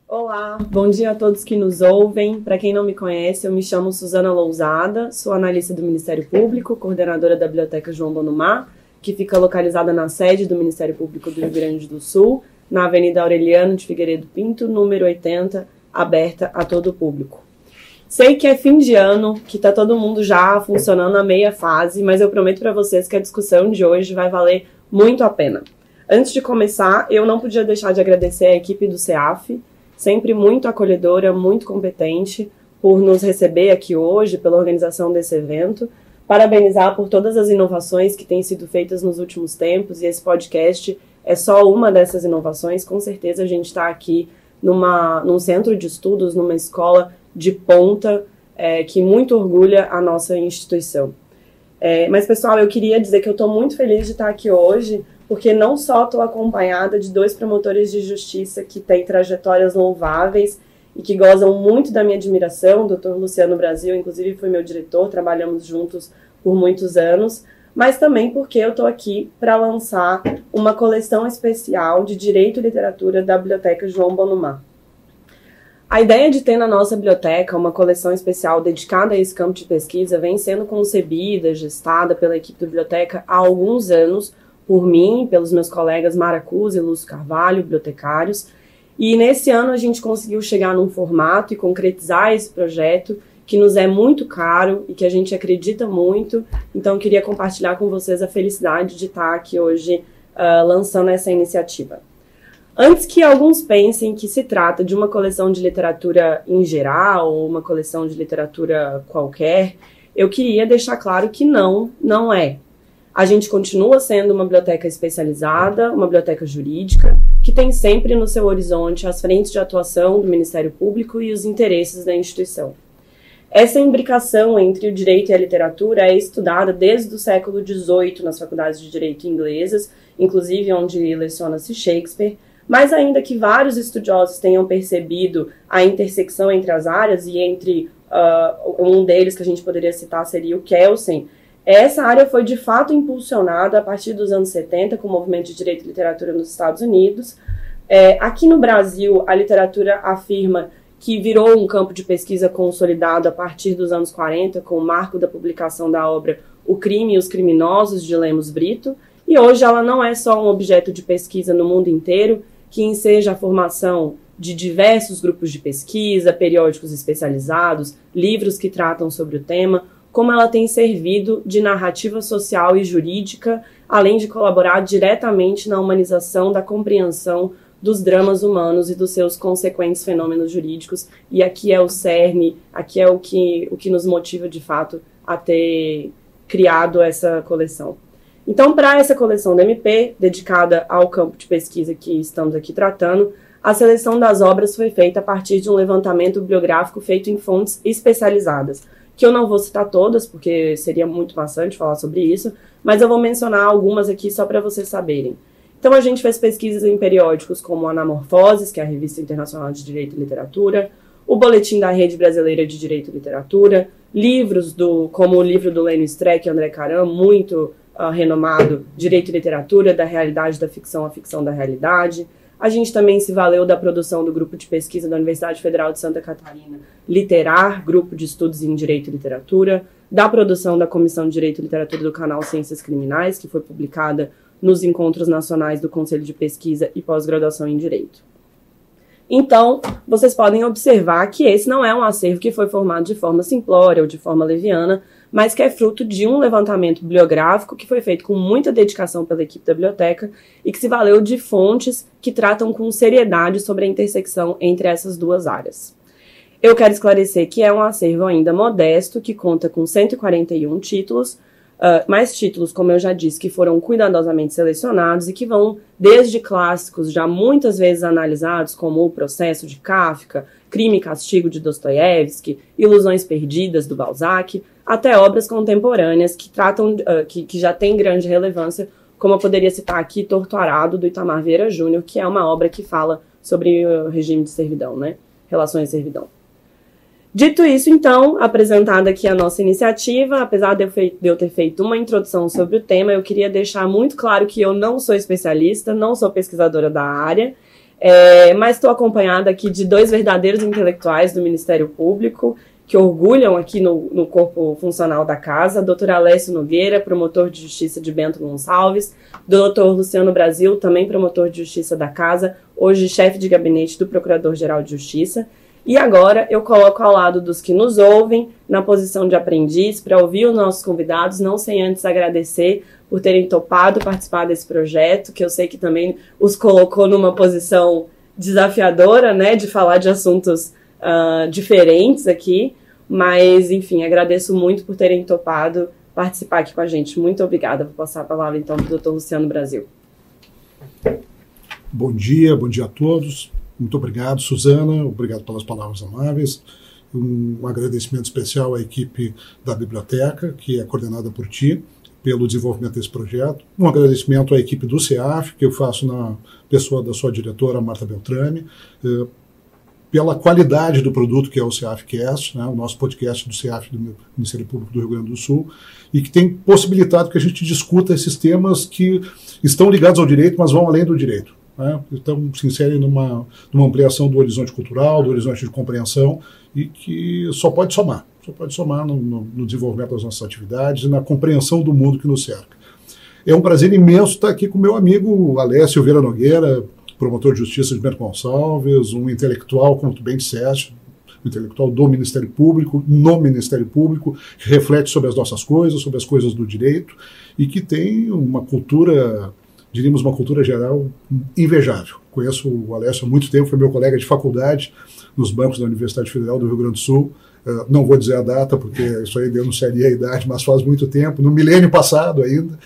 Olá, bom dia a todos que nos ouvem. Para quem não me conhece, eu me chamo Suzana Lousada, sou analista do Ministério Público, coordenadora da Biblioteca João Bonumá, que fica localizada na sede do Ministério Público do Rio Grande do Sul, na Avenida Aureliano de Figueiredo Pinto, número 80, aberta a todo o público. Sei que é fim de ano, que está todo mundo já funcionando a meia fase, mas eu prometo para vocês que a discussão de hoje vai valer muito a pena. Antes de começar, eu não podia deixar de agradecer a equipe do CEAF, sempre muito acolhedora, muito competente, por nos receber aqui hoje, pela organização desse evento. Parabenizar por todas as inovações que têm sido feitas nos últimos tempos, e esse podcast é só uma dessas inovações. Com certeza a gente está aqui num centro de estudos, numa escola de ponta, que muito orgulha a nossa instituição. Mas, pessoal, eu queria dizer que eu estou muito feliz de estar aqui hoje, porque não só estou acompanhada de dois promotores de justiça que têm trajetórias louváveis e que gozam muito da minha admiração, o Dr. Luciano Brasil, inclusive foi meu diretor, trabalhamos juntos por muitos anos, mas também porque eu estou aqui para lançar uma coleção especial de Direito e Literatura da Biblioteca João Bonumá. A ideia de ter na nossa biblioteca uma coleção especial dedicada a esse campo de pesquisa vem sendo concebida, gestada pela equipe da biblioteca há alguns anos, por mim, pelos meus colegas Mara Cruz e Lúcio Carvalho, bibliotecários, e nesse ano a gente conseguiu chegar num formato e concretizar esse projeto que nos é muito caro e que a gente acredita muito, então eu queria compartilhar com vocês a felicidade de estar aqui hoje lançando essa iniciativa. Antes que alguns pensem que se trata de uma coleção de literatura em geral ou uma coleção de literatura qualquer, eu queria deixar claro que não é. A gente continua sendo uma biblioteca especializada, uma biblioteca jurídica, que tem sempre no seu horizonte as frentes de atuação do Ministério Público e os interesses da instituição. Essa imbricação entre o direito e a literatura é estudada desde o século XVIII nas faculdades de direito inglesas, inclusive onde leciona-se Shakespeare, mas ainda que vários estudiosos tenham percebido a intersecção entre as áreas, e entre um deles que a gente poderia citar seria o Kelsen, essa área foi de fato impulsionada a partir dos anos 70 com o movimento de direito e literatura nos Estados Unidos. Aqui no Brasil, a literatura afirma que virou um campo de pesquisa consolidado a partir dos anos 40, com o marco da publicação da obra O Crime e os Criminosos, de Lemos Brito, e hoje ela não é só um objeto de pesquisa no mundo inteiro, que enseja a formação de diversos grupos de pesquisa, periódicos especializados, livros que tratam sobre o tema, como ela tem servido de narrativa social e jurídica, além de colaborar diretamente na humanização da compreensão dos dramas humanos e dos seus consequentes fenômenos jurídicos. E aqui é o cerne, aqui é o que nos motiva de fato a ter criado essa coleção. Então, para essa coleção da MP, dedicada ao campo de pesquisa que estamos aqui tratando, a seleção das obras foi feita a partir de um levantamento bibliográfico feito em fontes especializadas, que eu não vou citar todas, porque seria muito maçante falar sobre isso, mas eu vou mencionar algumas aqui só para vocês saberem. Então, a gente fez pesquisas em periódicos como Anamorfoses, que é a Revista Internacional de Direito e Literatura, o Boletim da Rede Brasileira de Direito e Literatura, livros como o livro do Lênio Streck e André Caram, muito renomado, Direito e Literatura, da Realidade da Ficção à Ficção da Realidade. A gente também se valeu da produção do Grupo de Pesquisa da Universidade Federal de Santa Catarina, Literar, Grupo de Estudos em Direito e Literatura, da produção da Comissão de Direito e Literatura do canal Ciências Criminais, que foi publicada nos Encontros Nacionais do Conselho de Pesquisa e Pós-Graduação em Direito. Então, vocês podem observar que esse não é um acervo que foi formado de forma simplória ou de forma leviana, mas que é fruto de um levantamento bibliográfico que foi feito com muita dedicação pela equipe da biblioteca e que se valeu de fontes que tratam com seriedade sobre a intersecção entre essas duas áreas. Eu quero esclarecer que é um acervo ainda modesto, que conta com 141 títulos, mais títulos, como eu já disse, que foram cuidadosamente selecionados e que vão desde clássicos já muitas vezes analisados, como O Processo de Kafka, Crime e Castigo de Dostoiévski, Ilusões Perdidas do Balzac, até obras contemporâneas que tratam, que já têm grande relevância, como eu poderia citar aqui Torto Arado, do Itamar Vieira Júnior, que é uma obra que fala sobre o regime de servidão, né? Relações de servidão. Dito isso, então, apresentada aqui a nossa iniciativa, apesar de eu ter feito uma introdução sobre o tema, eu queria deixar muito claro que eu não sou especialista, não sou pesquisadora da área, Mas estou acompanhada aqui de 2 verdadeiros intelectuais do Ministério Público, que orgulham aqui no corpo funcional da casa, Dr. Alessio Nogueira, promotor de justiça de Bento Gonçalves, Dr. Luciano Brasil, também promotor de justiça da casa, hoje chefe de gabinete do Procurador-Geral de Justiça. E agora eu coloco ao lado dos que nos ouvem, na posição de aprendiz, para ouvir os nossos convidados, não sem antes agradecer por terem topado participar desse projeto, que eu sei que também os colocou numa posição desafiadora, né, de falar de assuntos diferentes aqui, mas, enfim, agradeço muito por terem topado participar aqui com a gente. Muito obrigada. Vou passar a palavra, então, para o Dr. Luciano Brasil. Bom dia a todos. Muito obrigado, Suzana. Obrigado pelas palavras amáveis. Um agradecimento especial à equipe da biblioteca, que é coordenada por ti, pelo desenvolvimento desse projeto. Um agradecimento à equipe do CEAF, que eu faço na pessoa da sua diretora, Marta Beltrame, pela qualidade do produto que é o CEAFcast, né, o nosso podcast do CEAF do Ministério Público do Rio Grande do Sul, e que tem possibilitado que a gente discuta esses temas que estão ligados ao direito, mas vão além do direito. Né? Então, se inserem numa ampliação do horizonte cultural, do horizonte de compreensão, e que só pode somar no desenvolvimento das nossas atividades e na compreensão do mundo que nos cerca. É um prazer imenso estar aqui com meu amigo Alessio Silveira Nogueira, promotor de justiça de Bento Gonçalves, um intelectual, como tu bem disseste, um intelectual do Ministério Público, no Ministério Público, que reflete sobre as nossas coisas, sobre as coisas do direito, e que tem uma cultura, diríamos, uma cultura geral invejável. Conheço o Alessio há muito tempo, foi meu colega de faculdade nos bancos da Universidade Federal do Rio Grande do Sul. Não vou dizer a data, porque isso aí denunciaria a idade, mas faz muito tempo, no milênio passado ainda,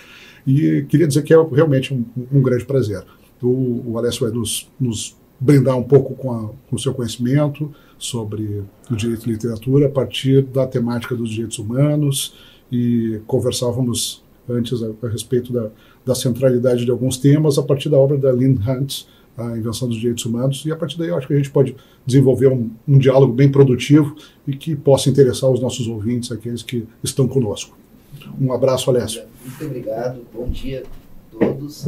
e queria dizer que é realmente um grande prazer. O Alessio vai nos brindar um pouco com o seu conhecimento sobre o direito e literatura a partir da temática dos direitos humanos, e conversávamos antes a respeito da centralidade de alguns temas a partir da obra da Lynn Hunt, A Invenção dos Direitos Humanos, e a partir daí eu acho que a gente pode desenvolver um diálogo bem produtivo e que possa interessar os nossos ouvintes, aqueles que estão conosco. Um abraço, Alessio. Muito obrigado, bom dia a todos.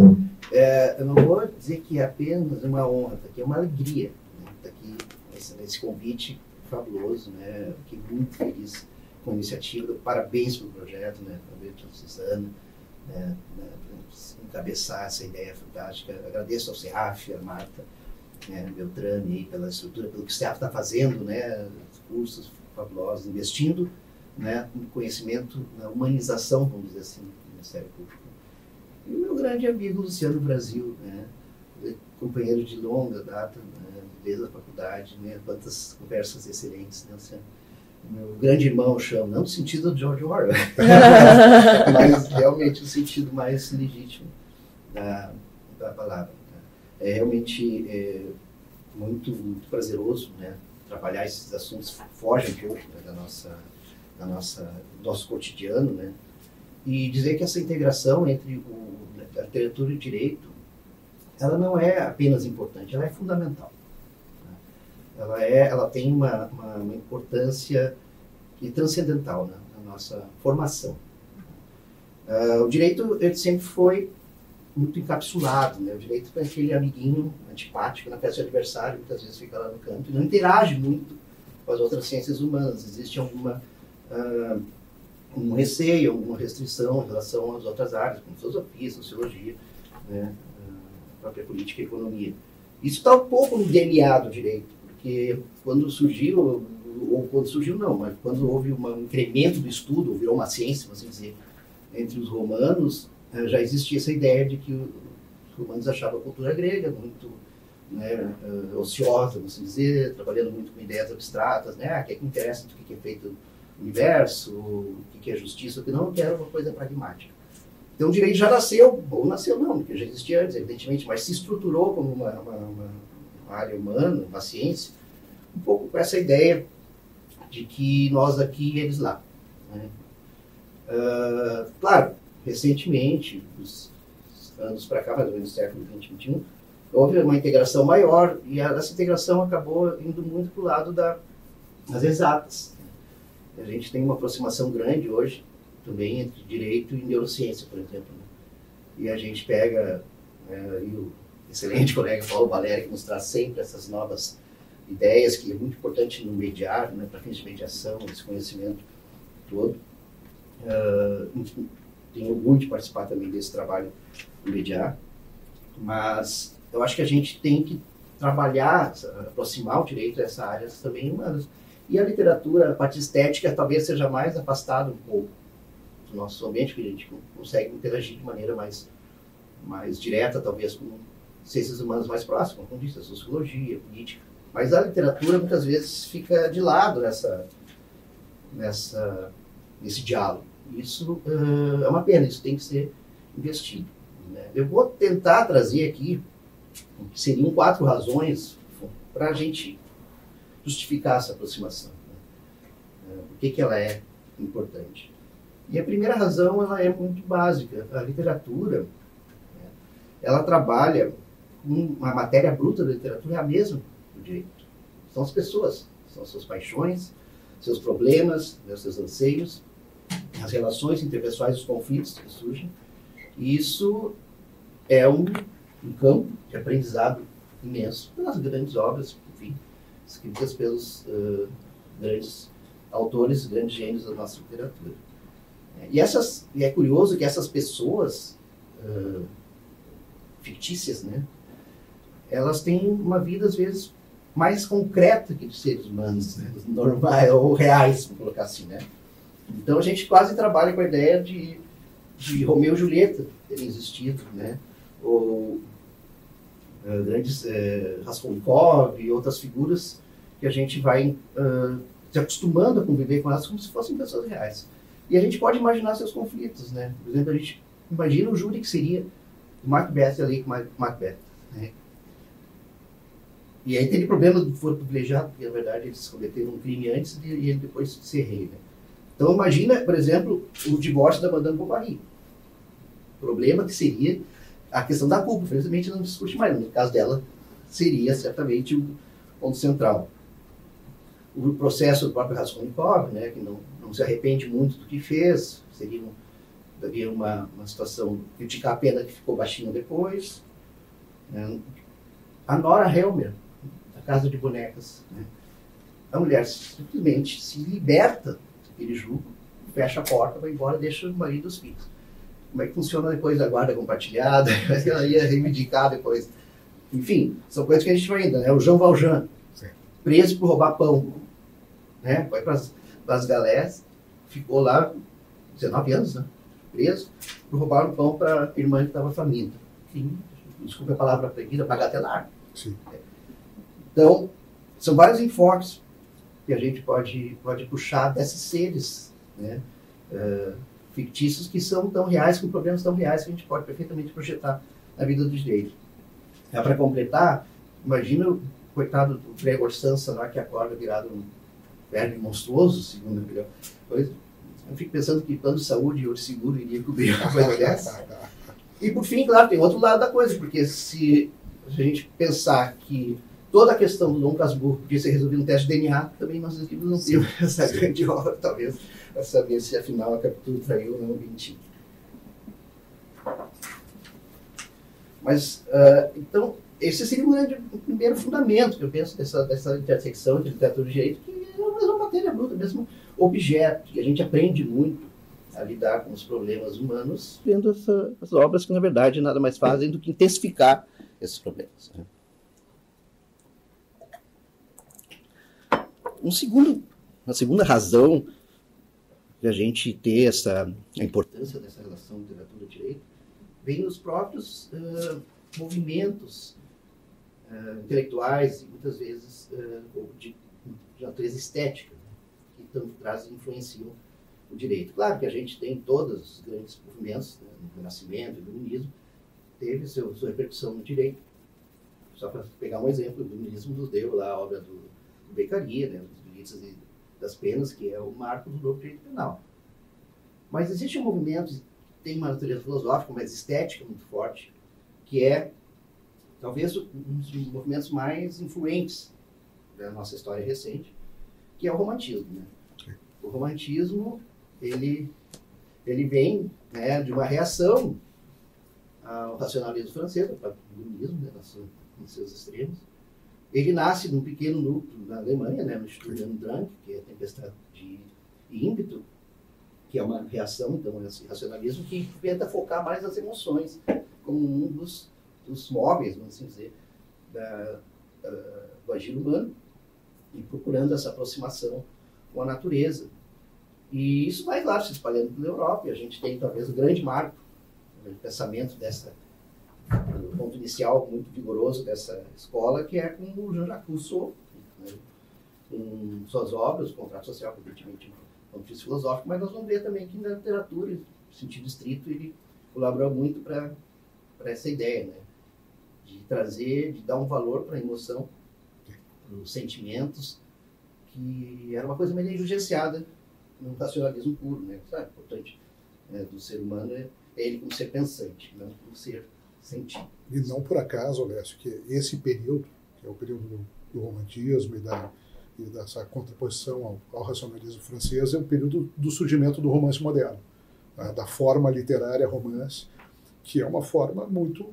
Eu não vou dizer que é apenas uma honra, porque é uma alegria, né, estar aqui nesse convite fabuloso, né, fiquei muito feliz com a iniciativa, parabéns pelo projeto, né, parabéns pela Suzana, né, encabeçar essa ideia fantástica. Agradeço ao CEAF, a Marta Beltrame, aí, pela estrutura, pelo que o CEAF está fazendo, né, cursos fabulosos, investindo, né, no conhecimento, na humanização, vamos dizer assim, do Ministério Público. E o meu grande amigo Luciano Brasil, né, companheiro de longa data, né, desde a faculdade, né, quantas conversas excelentes, né, Luciano? Meu grande irmão, eu chamo, não no sentido de George Orwell, mas realmente no sentido mais legítimo da palavra. Né? É realmente muito prazeroso, né, trabalhar esses assuntos, fogem um pouco, né, do nosso cotidiano, né? E dizer que essa integração entre a literatura e o direito, ela não é apenas importante, ela é fundamental. Né? Ela tem uma importância transcendental, né, na nossa formação. O direito ele sempre foi muito encapsulado, né? O direito é aquele amiguinho antipático na festa de aniversário, muitas vezes fica lá no canto e não interage muito com as outras ciências humanas. Existe um receio, alguma restrição em relação às outras áreas, como filosofia, sociologia, né, a própria política e economia. Isso está um pouco no DNA do direito, porque quando surgiu, mas quando houve um incremento do estudo, virou uma ciência, vamos dizer, entre os romanos, já existia essa ideia de que os romanos achavam a cultura grega muito, né, ociosa, vamos dizer, trabalhando muito com ideias abstratas, né, o que é que interessa do que é feito universo, o que é justiça, o que não, que era uma coisa pragmática. Então o direito já nasceu, ou nasceu não, porque já existia antes, evidentemente, mas se estruturou como uma área humana, uma ciência, um pouco com essa ideia de que nós aqui e eles lá. Né? Claro, recentemente, dos anos para cá, mais ou menos do século XX, XXI, houve uma integração maior, e essa integração acabou indo muito para o lado das exatas. A gente tem uma aproximação grande hoje, também, entre direito e neurociência, por exemplo. Né? E a gente pega o excelente colega Paulo Valério, que nos traz sempre essas novas ideias, que é muito importante no mediar, né, para fins de mediação, esse conhecimento todo. Tenho orgulho de participar também desse trabalho no mediar, mas eu acho que a gente tem que trabalhar, aproximar o direito a essa área também humanas. E a literatura, a parte estética, talvez seja mais afastada um pouco do nosso ambiente, que a gente consegue interagir de maneira mais direta, talvez com ciências humanas mais próximas, como disse, a sociologia, a política. Mas a literatura muitas vezes fica de lado nesse diálogo. Isso é uma pena, isso tem que ser investido, né? Eu vou tentar trazer aqui, que seriam 4 razões para a gente justificar essa aproximação, né? Por que ela é importante? E a primeira razão, ela é muito básica. A literatura, né, ela trabalha com a matéria bruta da literatura, é a mesma do direito. São as pessoas, são suas paixões, seus problemas, né, seus anseios, as relações interpessoais, os conflitos que surgem. E isso é um campo de aprendizado imenso pelas grandes obras, enfim, escritas pelos grandes autores, grandes gênios da nossa literatura. E é curioso que essas pessoas fictícias, né, elas têm uma vida, às vezes, mais concreta que os seres humanos, né, normais ou reais, vamos colocar assim, né? Então a gente quase trabalha com a ideia de Romeu e Julieta terem existido, né? Ou grandes Raskolnikov e outras figuras que a gente vai se acostumando a conviver com elas como se fossem pessoas reais. E a gente pode imaginar seus conflitos, né? Por exemplo, a gente imagina o júri que seria o Macbeth ali com Macbeth, né? E aí teve problema do foro privilegiado, porque na verdade eles cometeram um crime antes e ele depois ser rei, né? Então imagina, por exemplo, o divórcio da Madame Bovary. O problema que seria a questão da culpa, infelizmente não discute mais, no caso dela seria certamente o ponto central. O processo do próprio Raskolnikov, né, que não se arrepende muito do que fez, seria uma situação, criticar a pena que ficou baixinha depois. Né? A Nora Helmer, a Casa de Bonecas, né? A mulher simplesmente se liberta daquele julgo, fecha a porta, vai embora e deixa o marido e os filhos. Como é que funciona depois da guarda compartilhada? Como é que ela ia reivindicar depois? Enfim, são coisas que a gente vai ainda, né? O Jean Valjean, preso por roubar pão, né? Foi para as galés, ficou lá 19 anos, né? Preso por roubar um pão para a irmã que estava faminta. Enfim, desculpa a palavra proibida, bagatelar. Sim. Então, são vários enfoques que a gente pode puxar desses seres, né? Fictícios que são tão reais, com problemas tão reais que a gente pode perfeitamente projetar na vida do direito. Para completar, imagina o coitado do Gregor Samsa lá que acorda virado um verme monstruoso, segundo a melhor coisa. Eu fico pensando que plano de saúde e outro seguro iria cobrir uma coisa dessa. E por fim, claro, tem outro lado da coisa, porque se a gente pensar que toda a questão do Dom Casmurro podia ser resolvida no teste de DNA, também nós livros não temos essa grande obra, talvez, para saber se afinal a captura traiu ou não o Vinci. Mas, então, esse seria um primeiro fundamento que eu penso dessa intersecção entre literatura e direito, que é a mesma matéria bruta, o mesmo objeto, que a gente aprende muito a lidar com os problemas humanos, vendo essas obras que, na verdade, nada mais fazem do que intensificar esses problemas. Né? Uma segunda razão de a gente ter a importância dessa relação literatura e direito vem nos próprios movimentos intelectuais e muitas vezes de natureza estética, né, que tanto influenciam o direito. Claro que a gente tem todos os grandes movimentos, né, no Renascimento e do Iluminismo, teve sua repercussão no direito. Só para pegar um exemplo, o Iluminismo nos deu lá a obra do Beccaria, né, dos Delitos e das Penas, que é o marco do novo direito penal. Mas existe um movimento que tem uma natureza filosófica, mas estética muito forte, que é talvez um dos movimentos mais influentes da nossa história recente, que é o romantismo. Né? O romantismo ele vem, né, de uma reação ao racionalismo francês, ao patrimonialismo, né, nos seus extremos. Ele nasce num pequeno núcleo na Alemanha, né, no Instituto Jan Drang, que é a tempestade de ímpeto, que é uma reação, então, esse racionalismo que tenta focar mais nas emoções, como um dos móveis, vamos assim dizer, do agir humano, e procurando essa aproximação com a natureza. E isso vai, claro, se espalhando pela Europa, e a gente tem, talvez, o grande marco do pensamento do ponto inicial muito vigoroso dessa escola, que é com o Jean-Jacques Rousseau, né, com suas obras, o Contrato Social, evidentemente, um ponto filosófico, mas nós vamos ver também que na literatura, no sentido estrito, ele colaborou muito para essa ideia, né, de trazer, de dar um valor para a emoção, para os sentimentos, que era uma coisa meio negligenciada no racionalismo puro, né? Sabe? O importante, né, do ser humano é ele como ser pensante, não como ser sentido. E não por acaso, Alessio, que esse período, que é o período do romantismo e dessa contraposição ao racionalismo francês, é o período do surgimento do romance moderno, né, da forma literária romance, que é uma forma muito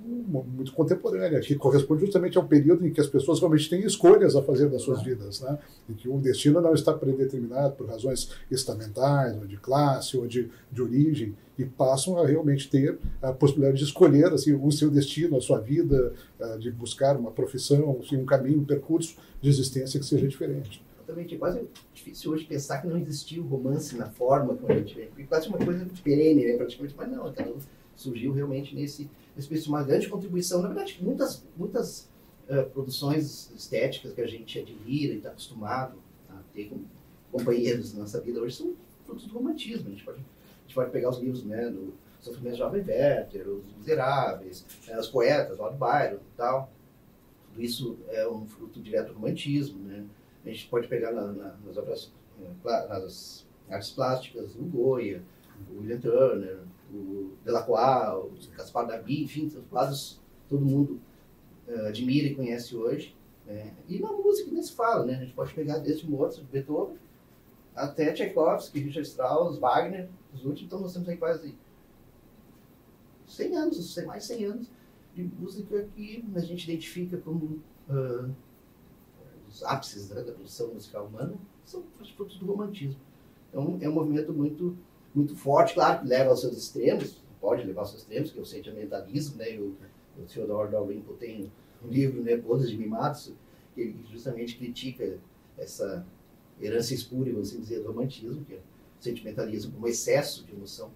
contemporânea, que corresponde justamente ao período em que as pessoas realmente têm escolhas a fazer das suas vidas, né? Em que o destino não está predeterminado por razões estamentais, ou de classe, ou de origem, e passam a realmente ter a possibilidade de escolher assim, o seu destino, a sua vida, de buscar uma profissão, assim, um caminho, um percurso de existência que seja diferente. Exatamente. É quase difícil hoje pensar que não existia o romance na forma como a gente vê, porque quase uma coisa perene, né, praticamente, mas não, cada um surgiu realmente nesse uma grande contribuição. Na verdade, muitas produções estéticas que a gente admira e está acostumado a ter como companheiros na nossa vida hoje são frutos do romantismo. A gente pode pegar os livros, né, do Sofrimento de Jovem Werther, Os Miseráveis, os poetas, Lord Byron e tal. Tudo isso é um fruto direto do romantismo, né? A gente pode pegar nas obras, nas artes plásticas, o Goya, o William Turner, o Delacroix, o Gaspar David, enfim, os quadros todo mundo admira e conhece hoje. Né? E na música nem se fala, né? A gente pode pegar desde Mozart, Beethoven, até Tchaikovsky, Richard Strauss, Wagner, os últimos, então nós temos aí quase 100 anos, mais de 100 anos de música que a gente identifica como os ápices, né, da produção musical humana, são os frutos do romantismo. Então é um movimento muito forte, claro que leva aos seus extremos, pode levar aos seus extremos, que é o sentimentalismo, né, o Theodore Dalrymple tem um livro, né, Bodas de Mimados, que ele justamente critica essa herança espúria, vamos dizer, do romantismo, que é o sentimentalismo como excesso de emoção,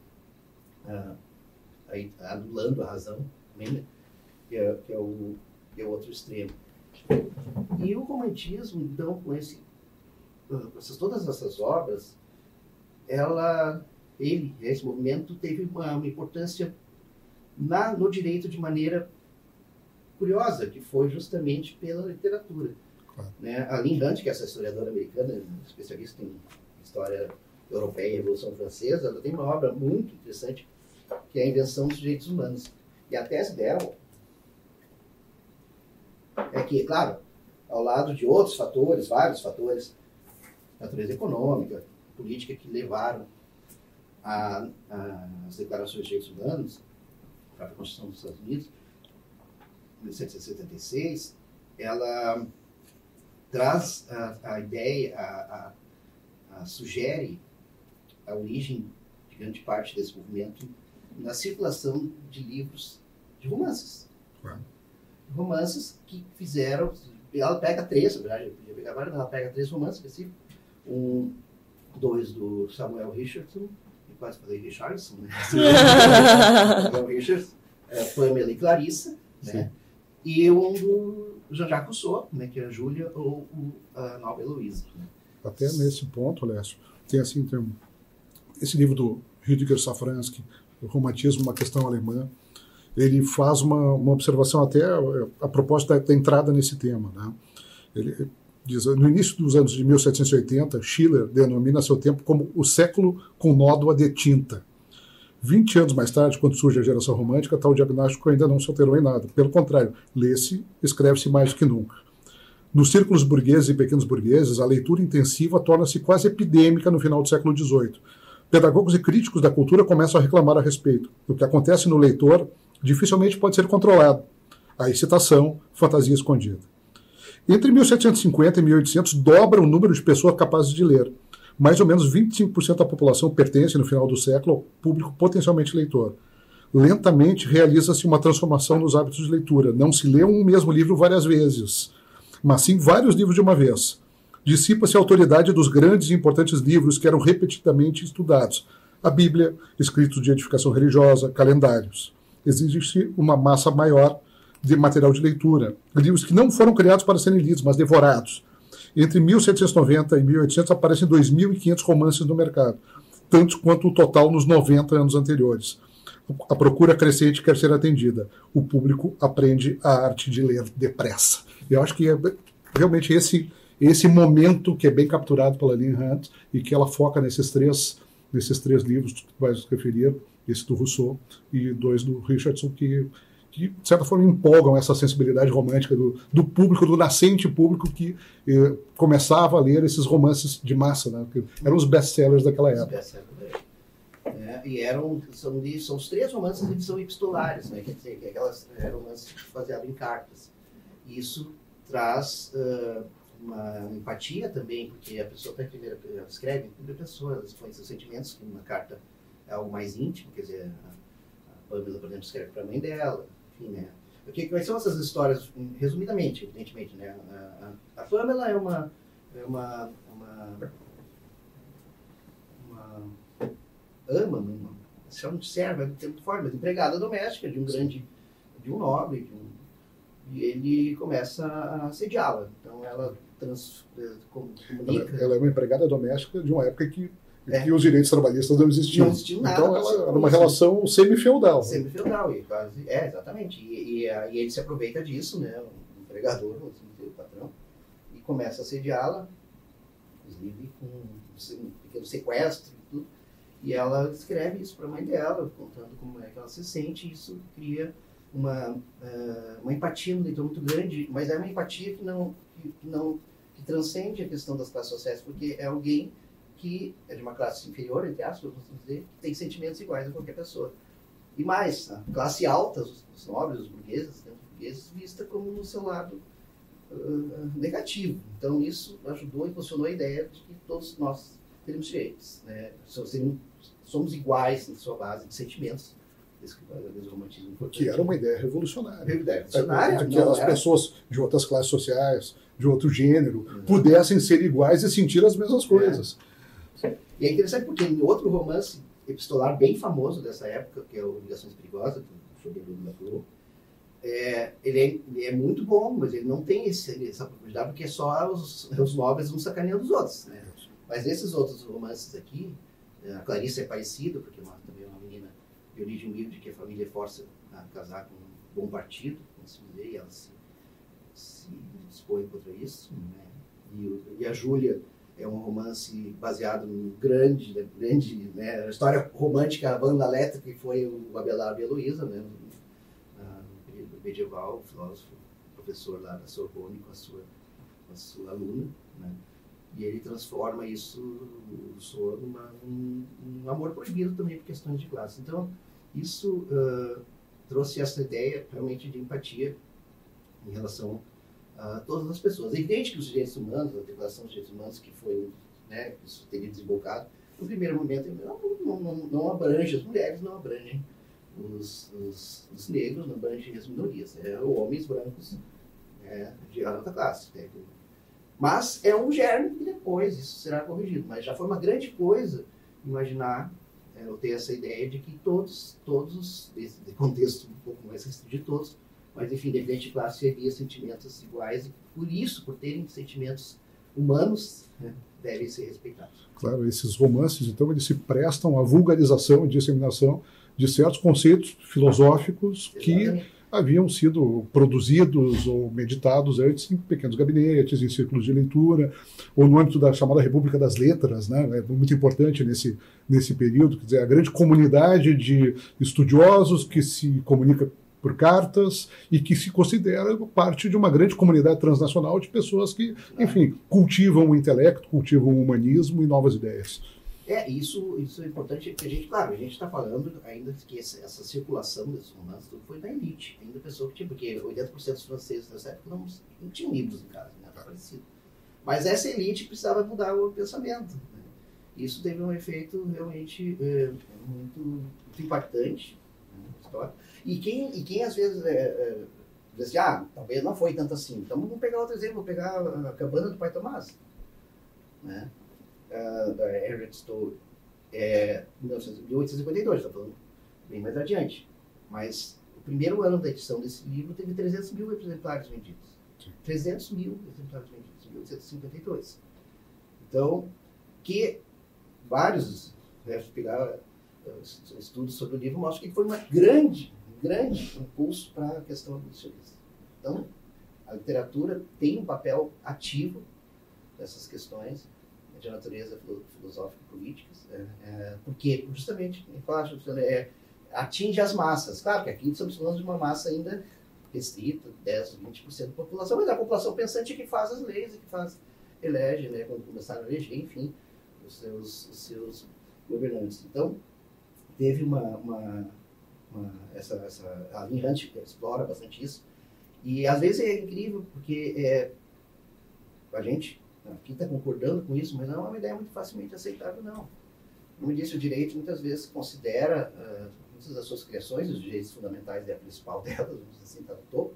anulando a razão, né, que é o outro extremo. E o romantismo, então, com todas essas obras, esse movimento teve uma importância no direito de maneira curiosa, que foi justamente pela literatura. Claro. Né? A Lynn Hunt, que é essa historiadora americana, especialista em história europeia e Revolução Francesa, ela tem uma obra muito interessante, que é a Invenção dos Direitos Humanos. E a tese dela é que, claro, ao lado de outros fatores, vários fatores, natureza econômica, política, que levaram às declarações de direitos humanos, a própria Constituição dos Estados Unidos, em 1776, ela traz a ideia, sugere a origem de grande parte desse movimento na circulação de livros de romances. Claro. Romances que fizeram... Ela pega 3, na verdade, eu podia pegar vários, ela pega 3 romances específicos. 2 do Samuel Richardson, eu quase falei Richardson, né? Samuel Richardson, Pamela e Clarissa, né? E um do Jean-Jacques Rousseau, né? Que é a Júlia ou a Nova Heloísa. Né? Até nesse ponto, Alessio, tem esse livro do Rüdiger Safransky, O Romantismo, uma questão alemã. Ele faz uma observação até a propósito da entrada nesse tema. Né? Ele diz, no início dos anos de 1780, Schiller denomina seu tempo como o século com nódoa de tinta. 20 anos mais tarde, quando surge a geração romântica, tal diagnóstico ainda não se alterou em nada. Pelo contrário, lê-se, escreve-se mais do que nunca. Nos círculos burgueses e pequenos burgueses, a leitura intensiva torna-se quase epidêmica no final do século XVIII. Pedagogos e críticos da cultura começam a reclamar a respeito. O que acontece no leitor dificilmente pode ser controlado. A excitação, fantasia escondida. Entre 1750 e 1800, dobra o número de pessoas capazes de ler. Mais ou menos 25% da população pertence, no final do século, ao público potencialmente leitor. Lentamente realiza-se uma transformação nos hábitos de leitura. Não se lê um mesmo livro várias vezes, mas sim vários livros de uma vez. Dissipa-se a autoridade dos grandes e importantes livros que eram repetidamente estudados. A Bíblia, escritos de edificação religiosa, calendários. Exige-se uma massa maior de material de leitura. Livros que não foram criados para serem lidos, mas devorados. Entre 1790 e 1800 aparecem 2.500 romances no mercado, tantos quanto o total nos 90 anos anteriores. A procura crescente quer ser atendida. O público aprende a arte de ler depressa. Eu acho que é realmente esse momento que é bem capturado pela Lynn Hunt e que ela foca nesses três livros que tu vais referir, esse do Rousseau e dois do Richardson, que de certa forma empolgam essa sensibilidade romântica do público, do nascente público que começava a ler esses romances de massa, né? Que eram os best-sellers daquela época. E são os três romances que são epistolares, né? Quer dizer, que aquelas romances baseados em cartas. Isso traz uma empatia também, porque a pessoa escreve em primeira pessoa as seus sentimentos, que uma carta é algo mais íntimo, quer dizer, a Pamela, por exemplo, escreve para a mãe dela, enfim, né? Quais são essas histórias, resumidamente, evidentemente, né? A Pamela é uma serva, de tempo forma, empregada doméstica de um nobre, e ele começa a assediá-la. Então ela comunica. Ela é uma empregada doméstica de uma época que os direitos trabalhistas não existiam. Não existia nada. Então ela era uma relação semi-feudal. Semi-feudal, exatamente. E ele se aproveita disso, né? O empregador, o patrão, e começa a assediá-la, inclusive com um pequeno sequestro e tudo. E ela escreve isso para a mãe dela, contando como é que ela se sente, e isso cria uma empatia no leitor muito grande, mas é uma empatia que transcende a questão das classes sociais, porque é alguém que é de uma classe inferior, entre aspas, vamos dizer, que tem sentimentos iguais a qualquer pessoa. E mais, a classe alta, os nobres, os burgueses, vista como no seu lado negativo. Então isso ajudou e impulsionou a ideia de que todos nós teremos direitos, né? Somos iguais na sua base de sentimentos. Que era uma ideia revolucionária. Que as pessoas de outras classes sociais, de outro gênero, pudessem ser iguais e sentir as mesmas coisas. E é interessante porque em outro romance epistolar bem famoso dessa época, que é o Ligações Perigosas, do Chaudelin de Laclos, ele é muito bom, mas ele não tem essa profundidade, porque é só os nobres um sacaneando os outros, né? Mas nesses outros romances aqui, a Clarice é parecida, porque também é uma menina de origem humilde que a família força a casar com um bom partido, e ela se dispõe contra isso, né? E a Júlia é um romance baseado no grande, né, a história romântica, a banda elétrica, que foi o Abelard e a Heloísa, né, no período medieval, o filósofo, professor lá da Sorbonne com a sua aluna, né? E ele transforma isso num amor proibido também por questões de classe. Então, isso trouxe essa ideia realmente de empatia em relação a todas as pessoas. É evidente que os direitos humanos, a Declaração dos Direitos Humanos, que foi, né, isso teria desembocado, no primeiro momento não abrange as mulheres, não abrangem os negros, não abrangem as minorias, homens brancos de alta classe. Mas é um germe que depois isso será corrigido. Mas já foi uma grande coisa imaginar, ou ter essa ideia de que todos desse contexto um pouco mais restrito de todos, mas enfim, independente de classe, havia sentimentos iguais, e por isso, por terem sentimentos humanos, né, devem ser respeitados. Claro, esses romances, então, eles se prestam à vulgarização e disseminação de certos conceitos filosóficos. Exatamente. Que haviam sido produzidos ou meditados antes em pequenos gabinetes, em círculos de leitura, ou no âmbito da chamada República das Letras, né? É muito importante nesse período, quer dizer, a grande comunidade de estudiosos que se comunica por cartas e que se considera parte de uma grande comunidade transnacional de pessoas que, enfim, cultivam o intelecto, cultivam o humanismo e novas ideias. Isso é importante, porque a gente está falando ainda que essa circulação desses romances tudo foi da elite, ainda pessoa que tinha, porque 80% dos franceses nessa época não tinham livros em casa, né, parecido. Mas essa elite precisava mudar o pensamento, né? Isso teve um efeito realmente muito impactante, né, na história. E quem às vezes diz assim, talvez não foi tanto assim. Então vamos pegar outro exemplo, vou pegar a Cabana do Pai Tomás, né? Da Henriette Stowe, 1852, está falando bem mais adiante. Mas o primeiro ano da edição desse livro teve 300 mil exemplares vendidos. 300 mil exemplares vendidos, em 1852. Então, que vários, pegar estudos sobre o livro, mostram que foi um grande impulso para a questão abolicionista. Então, a literatura tem um papel ativo nessas questões de natureza filosófica e políticas, porque justamente atinge as massas. Claro que aqui estamos falando de uma massa ainda restrita, 10, 20% da população, mas a população pensante que faz as leis, que elege, né, quando começaram a eleger, enfim, os seus governantes. Então, teve a Ayn Rand explora bastante isso, e às vezes é incrível, porque a gente aqui está concordando com isso, mas não é uma ideia muito facilmente aceitável, não. Como disse, o direito muitas vezes considera muitas das suas criações, os direitos fundamentais é a principal delas, vamos dizer assim, está no topo,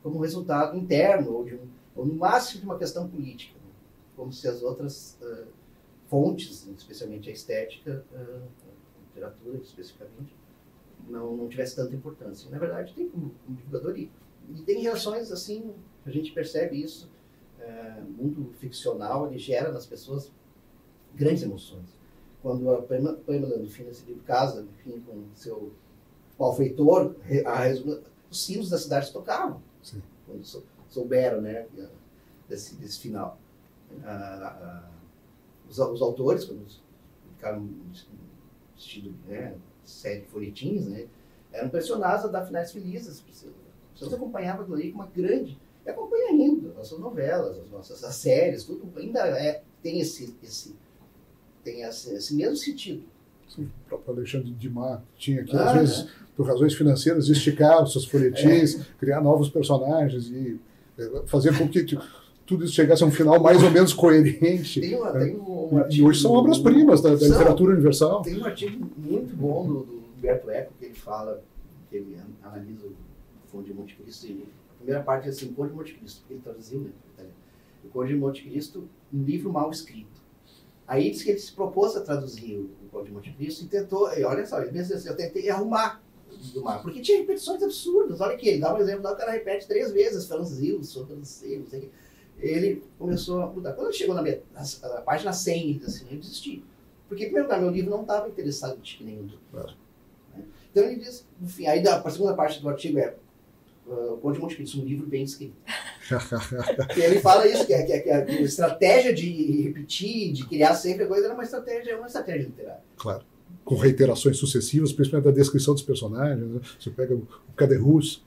como resultado interno, ou no máximo de uma questão política, né? Como se as outras fontes, especialmente a estética, a literatura especificamente, não tivesse tanta importância. Na verdade, tem como divulgador e tem reações assim, a gente percebe isso. Mundo ficcional, ele gera nas pessoas grandes emoções. Quando a Pamela, no fim desse livro, casa, enfim, com seu malfeitor, os sinos da cidade tocavam. Sim. Quando souberam, né, desse final. Os autores, quando ficaram vestidos, né, série de folhetins, né, eram pressionados a dar finais felizes. As pessoas acompanhavam aquilo ali com uma grande... E acompanha ainda, nossas novelas, as séries, tudo ainda tem esse mesmo sentido. Sim, o próprio Alexandre Dumas tinha que, às vezes, por razões financeiras, esticar os seus folhetins, criar novos personagens e fazer com que tudo isso chegasse a um final mais ou menos coerente. Tem um artigo, e hoje são obras-primas da literatura universal. Tem um artigo muito bom do Humberto Eco, que ele fala, que ele analisa o Conde de Monte Cristo. A primeira parte é assim, Conde de Monte Cristo, porque ele traduziu, né, o Conde de Monte Cristo, um livro mal escrito. Aí diz que ele se propôs a traduzir o Conde de Monte Cristo e tentou, e olha só, ele pensa assim, eu tentei arrumar do mar, porque tinha repetições absurdas. Olha aqui, ele dá um exemplo, o cara repete 3 vezes, Franzil, não sei o que. Ele começou a mudar. Quando ele chegou na página 100, ele disse assim, eu desisti. Porque, em primeiro lugar, meu livro não estava interessado em nenhum outro. Claro. Né? Então ele diz, enfim, aí a segunda parte do artigo o Conde de Monte Cristo, um livro bem escrito. E ele fala isso, que a estratégia de repetir, de criar sempre a coisa, era uma estratégia literária. Claro. Com reiterações sucessivas, principalmente da descrição dos personagens. Né? Você pega o Caderousse,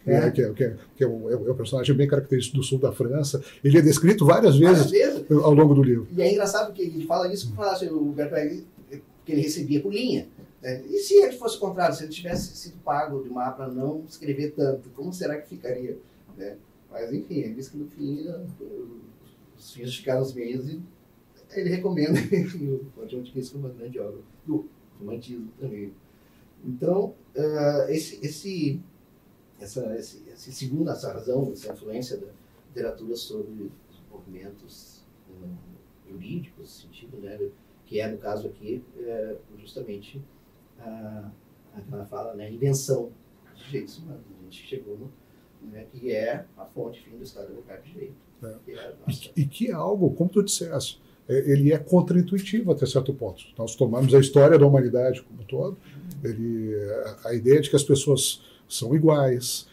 que é o personagem bem característico do sul da França. Ele é descrito várias vezes ao longo do livro. E é engraçado que ele fala isso, o Humberto Eco, que ele recebia por linha. E se ele fosse o contrário, se ele tivesse sido pago de mar para não escrever tanto, como será que ficaria? Né? Mas enfim, ele disse que no fim os fins ficaram os meios e ele recomenda o Conde de Monte Cristo como uma grande obra do romantismo também. Então, essa razão, essa influência da literatura sobre os movimentos jurídicos, nesse sentido, né, que no caso aqui, justamente ela fala, né, invenção de direitos humanos. A gente chegou que é a fonte, fim do Estado Democrático de Direito. E que é algo, como tu disseste, ele é contraintuitivo até certo ponto. Nós tomamos a história da humanidade como um todo, a ideia de que as pessoas são iguais,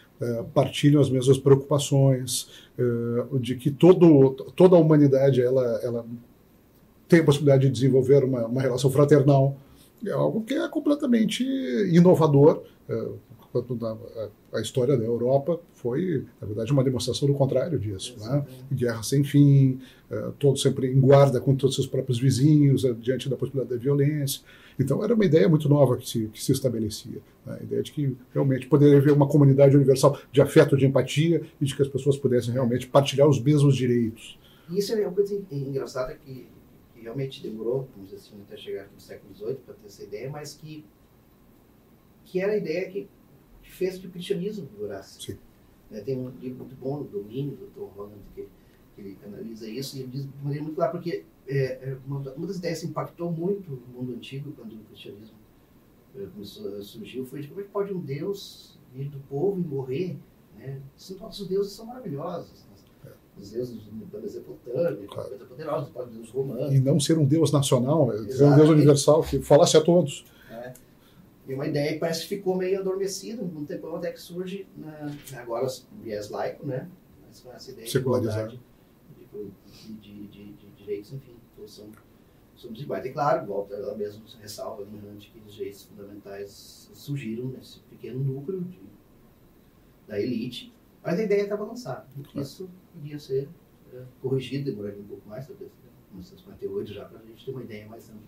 partilham as mesmas preocupações, de que toda a humanidade ela tem a possibilidade de desenvolver uma relação fraternal. É algo que é completamente inovador, a história da Europa foi, na verdade, uma demonstração do contrário disso. Né? Guerra sem fim, todos sempre em guarda com todos os seus próprios vizinhos, diante da possibilidade da violência. Então, era uma ideia muito nova que se estabelecia. Né? A ideia de que realmente poderia haver uma comunidade universal de afeto, de empatia, e de que as pessoas pudessem realmente partilhar os mesmos direitos. E isso é uma coisa engraçada que realmente demorou, vamos dizer assim, até chegar aqui no século XVIII para ter essa ideia, mas que era a ideia que fez que o cristianismo durasse. Sim. Tem um livro muito bom, do Domínio, do Dr. Holland, que ele analisa isso, e ele diz de maneira muito clara, porque uma das ideias que impactou muito o mundo antigo, quando o cristianismo surgiu, foi de como é que pode um Deus vir do povo e morrer, né? Se todos os deuses são maravilhosos, os deuses da Mesopotâmia, claro, coisa poderosa, os deuses romanos. E não ser um Deus nacional, ser um Deus universal, que falasse a todos. E uma ideia que parece que ficou meio adormecida num tempão, até que surge, agora o viés laico, né? Mas com essa ideia secularizado, de direitos, enfim, todos somos iguais. E claro, volta ela mesma ressalva ali Hunt que os direitos fundamentais surgiram nesse pequeno núcleo da elite, mas a ideia estava lançada. Isso podia ser corrigido, demoraria um pouco mais, talvez, 1958 já, para a gente ter uma ideia mais ampla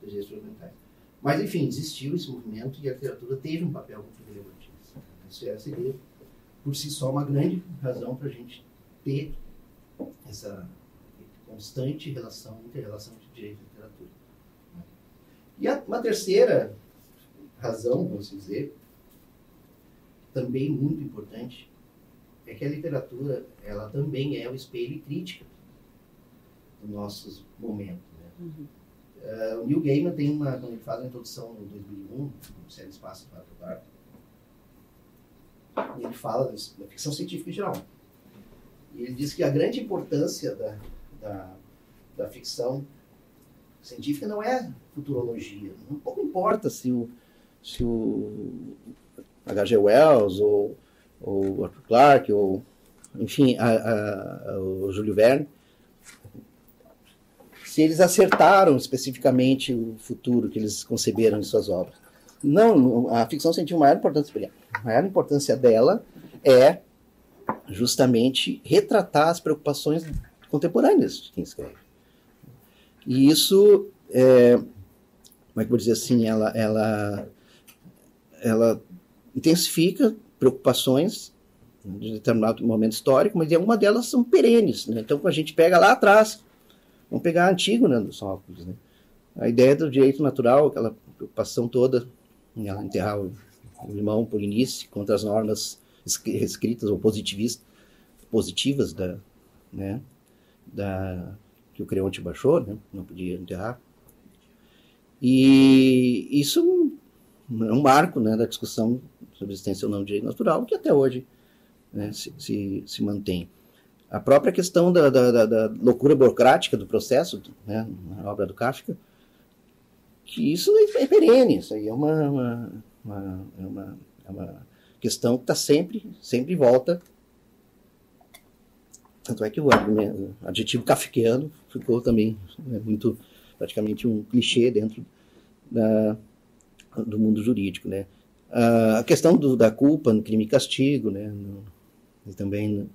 dos direitos fundamentais. Mas, enfim, existiu esse movimento e a literatura teve um papel muito relevante nisso. Isso seria, por si só, uma grande razão para a gente ter essa constante inter-relação de direito e literatura. E uma terceira razão, vamos dizer, também muito importante, é que a literatura ela também é o espelho e crítica dos nossos momentos. Né? O Neil Gaiman tem quando ele faz a introdução em 2001, no Série Espaço para o Barco, ele fala da ficção científica em geral. E ele diz que a grande importância da ficção científica não é futurologia. Um pouco importa se o H.G. Wells ou Arthur Clarke ou, enfim, o Júlio Verne, se eles acertaram especificamente o futuro que eles conceberam em suas obras. Não, a ficção científica, a maior importância dela é justamente retratar as preocupações contemporâneas de quem escreve. E isso, como é que eu vou dizer assim, ela intensifica preocupações de determinado momento histórico, mas uma delas são perenes. Né? Então, quando a gente pega lá atrás, vamos pegar antigo, né, do Sócrates, né? A ideia do direito natural, aquela preocupação toda em ela enterrar o irmão Polinice contra as normas escritas ou positivas que o Creonte baixou, né? Não podia enterrar. E isso é um marco, né, da discussão sobre a existência ou não do direito natural, que até hoje, né, se mantém. A própria questão da loucura burocrática do processo, né, na obra do Kafka, que isso é perene, isso aí é uma questão que está sempre em volta. Tanto é que o adjetivo kafkiano ficou também praticamente um clichê dentro do mundo jurídico, né. A questão da culpa no crime e castigo, né, e também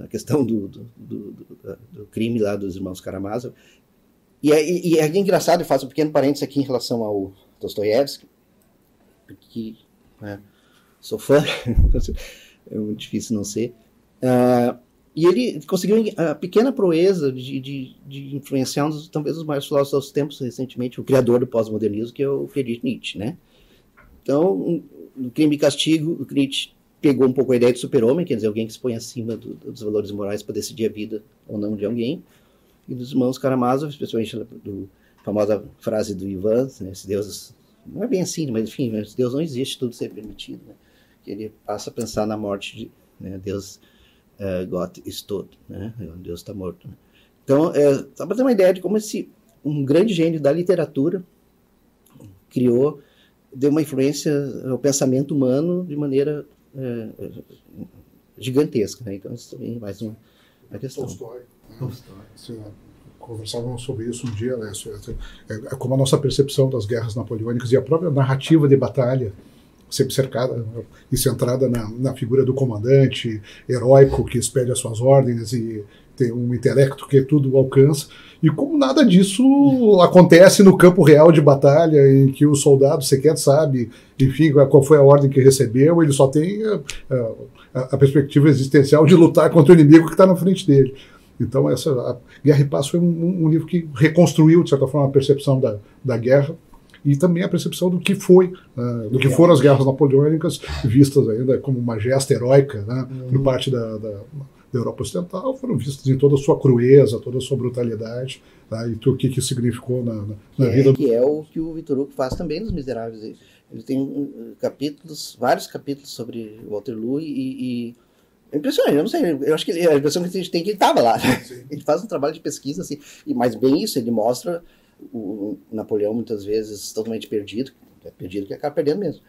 a questão do crime lá dos irmãos Karamazov. E é engraçado, eu faço um pequeno parênteses aqui em relação ao Dostoiévski, porque sou fã, é muito difícil não ser. E ele conseguiu a pequena proeza de influenciar talvez os maiores filósofos dos tempos, recentemente, o criador do pós-modernismo, que é o Friedrich Nietzsche, né? Então, no Crime e Castigo, o Nietzsche pegou um pouco a ideia de super-homem, quer dizer, alguém que se põe acima dos valores morais para decidir a vida ou não de alguém, e dos irmãos Karamazov, especialmente a famosa frase do Ivan, né, esse Deus, não é bem assim, mas enfim, esse Deus não existe, tudo ser permitido, né, que ele passa a pensar na morte de, né, Deus, Gott ist tot, né, Deus está morto. Né. Então, só para ter uma ideia de como um grande gênio da literatura deu uma influência ao pensamento humano de maneira gigantesca, né? Então isso também é mais uma questão. Tolstói. Conversávamos sobre isso um dia, Alessio. É como a nossa percepção das guerras napoleônicas e a própria narrativa de batalha sempre cercada e centrada na figura do comandante heróico que expede as suas ordens e tem um intelecto que tudo alcança. E como nada disso acontece no campo real de batalha, em que o soldado sequer sabe, enfim, qual foi a ordem que recebeu, ele só tem a perspectiva existencial de lutar contra o inimigo que está na frente dele. Então, a Guerra e Paz foi um livro que reconstruiu, de certa forma, a percepção da guerra e também a percepção do que foi, do que foram as guerras napoleônicas, vistas ainda como uma gesta heróica, né, por parte da Europa Ocidental, foram vistas em toda a sua crueza, toda a sua brutalidade, tá, e o que isso significou na vida. Que é o que o Victor Hugo faz também nos Miseráveis. Ele tem vários capítulos sobre Waterloo e é impressionante, eu não sei, eu acho que a impressão que a gente tem é que ele estava lá. Ele faz um trabalho de pesquisa, assim, e mais bem isso, ele mostra o Napoleão muitas vezes totalmente perdido que acaba perdendo mesmo,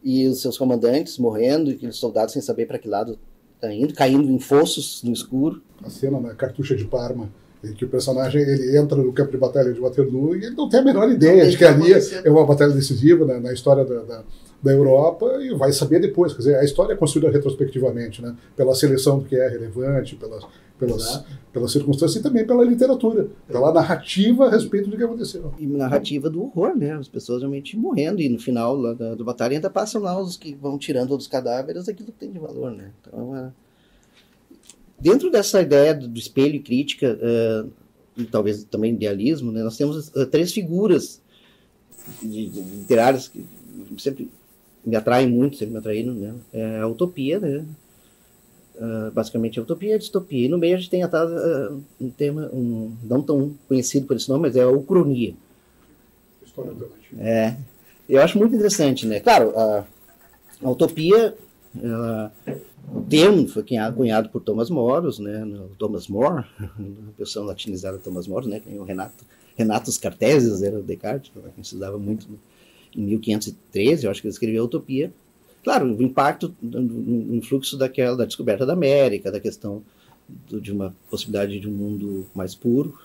e os seus comandantes morrendo, e aqueles soldados sem saber para que lado está indo, caindo em fossos no escuro. A cena na Cartucha de Parma, em que o personagem ele entra no campo de batalha de Waterloo e ele não tem a menor ideia de que ali é uma batalha decisiva na história da Europa, e vai saber depois. Quer dizer, a história é construída retrospectivamente, né, pela seleção do que é relevante, pelas circunstâncias e também pela literatura, pela narrativa a respeito do que aconteceu. E narrativa do horror, né? As pessoas realmente morrendo, e no final da batalha ainda passam lá os que vão tirando todos os cadáveres aquilo que tem de valor, né? Então, dentro dessa ideia do espelho e crítica, e talvez também idealismo, né, nós temos três figuras literárias que sempre me atraem muito, sempre me atraíram, né? A utopia, né? Basicamente a utopia e a distopia. E no meio a gente tem até um tema, não tão conhecido por esse nome, mas é a ucronia. História alternativa. Eu acho muito interessante, né? Claro, a utopia, o termo foi cunhado por Thomas More, né? Thomas More, a versão latinizada Thomas More, né? Tem o Renatus Cartesius, era o Descartes, que se usava muito em 1513, eu acho que ele escreveu a utopia. Claro, o impacto no influxo da descoberta da América, da questão de uma possibilidade de um mundo mais puro,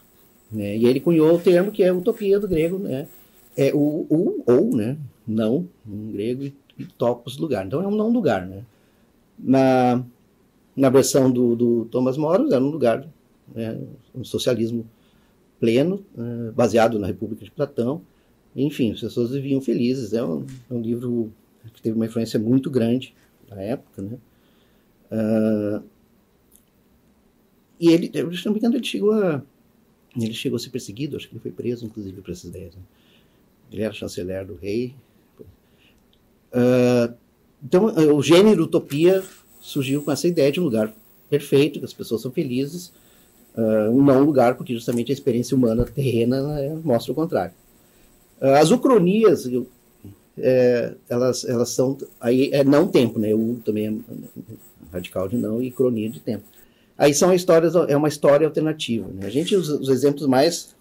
né? E ele cunhou o termo que é utopia do grego, né? É ou, né? Não, em grego, e topos, lugar. Então é um não lugar, né? Na versão do Thomas More, era um lugar, né? Um socialismo pleno, baseado na República de Platão. Enfim, as pessoas viviam felizes. É um livro que teve uma influência muito grande na época, né? E ele, se não me engano, ele chegou a ser perseguido, acho que ele foi preso, inclusive, por essas ideias, né? Ele era chanceler do rei. Então, o gênero utopia surgiu com essa ideia de um lugar perfeito, que as pessoas são felizes, um não lugar, porque justamente a experiência humana terrena mostra o contrário. As ucronias, elas são aí não tempo, né? O também é radical de não e cronia de tempo. Aí são histórias, é uma história alternativa, né? Os exemplos mais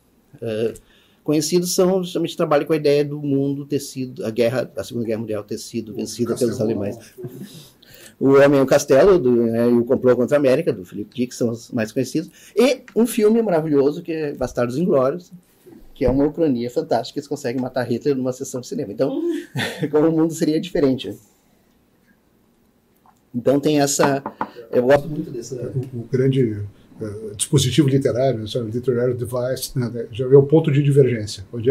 conhecidos são justamente o trabalho com a ideia do mundo ter sido a Segunda Guerra Mundial ter sido vencida pelos alemães. O Homem e o Castelo, e o Complô contra a América, do Philip Dick, são os mais conhecidos. E um filme maravilhoso, que é Bastardos Inglórios, que é uma ucronia fantástica, eles conseguem matar Hitler numa sessão de cinema. Então, como o mundo seria diferente. Então tem essa... Eu gosto muito dessa... O grande dispositivo literário, literary device, né, já é o ponto de divergência. Onde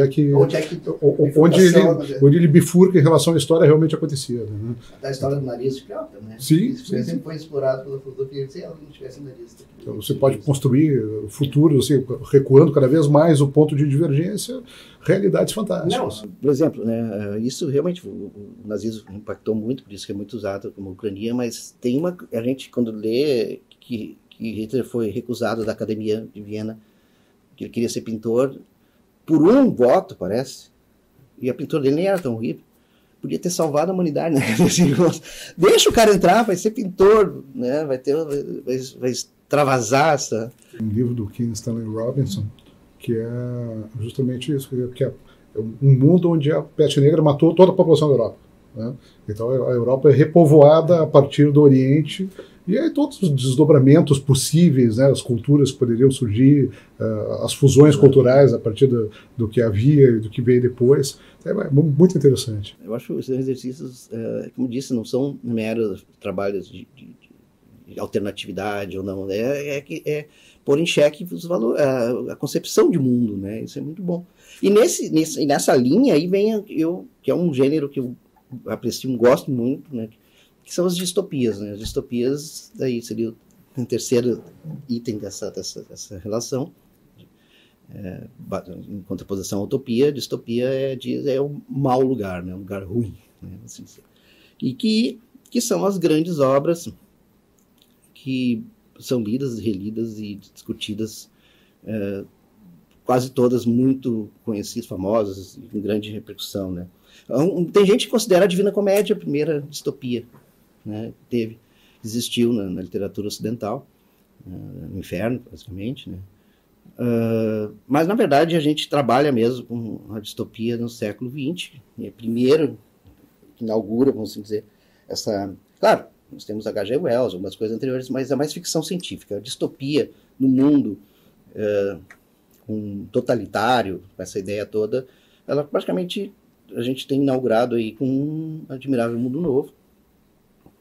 ele bifurca em relação à história realmente acontecia. Né? A história do nariz de Cleópatra, né? Sim. Isso sempre foi explorado pela filosofia, se ela não tivesse nariz. Então você pode construir futuro, assim, recuando cada vez mais o ponto de divergência, realidades fantásticas. Não, por exemplo, né, isso realmente, o nazismo impactou muito, por isso que é muito usado como ucronia, mas tem a gente, quando lê que Hitler foi recusado da Academia de Viena, que ele queria ser pintor, por um voto, parece, e a pintura dele nem era tão horrível, podia ter salvado a humanidade, né? Deixa o cara entrar, vai ser pintor, né? vai extravasar essa... Um livro do King Stanley Robinson, que é justamente isso, que é um mundo onde a peste negra matou toda a população da Europa. Né? Então a Europa é repovoada a partir do Oriente, E aí todos os desdobramentos possíveis, né, as culturas que poderiam surgir, as fusões culturais a partir do que havia e do que veio depois. É muito interessante. Eu acho que os exercícios, como disse, não são meros trabalhos de alternatividade ou não, é pôr em xeque os valores, a concepção de mundo, né? Isso é muito bom. E nessa linha aí vem que é um gênero que eu aprecio, gosto muito, né? Que são as distopias, né? As distopias, daí seria o terceiro item dessa relação. Em contraposição à utopia, distopia é o mau lugar, né? Um lugar ruim, né? Assim, e que são as grandes obras que são lidas, relidas e discutidas, quase todas muito conhecidas, famosas, com grande repercussão, né? Tem gente que considera a Divina Comédia a primeira distopia, né? Existiu na literatura ocidental, no Inferno, basicamente, né? Mas, na verdade, a gente trabalha mesmo com a distopia no século XX, é primeiro que inaugura, vamos dizer, essa... Claro, nós temos H.G. Wells, algumas coisas anteriores, mas é mais ficção científica. A distopia no mundo totalitário, com essa ideia toda, ela praticamente a gente tem inaugurado aí com um Admirável Mundo Novo,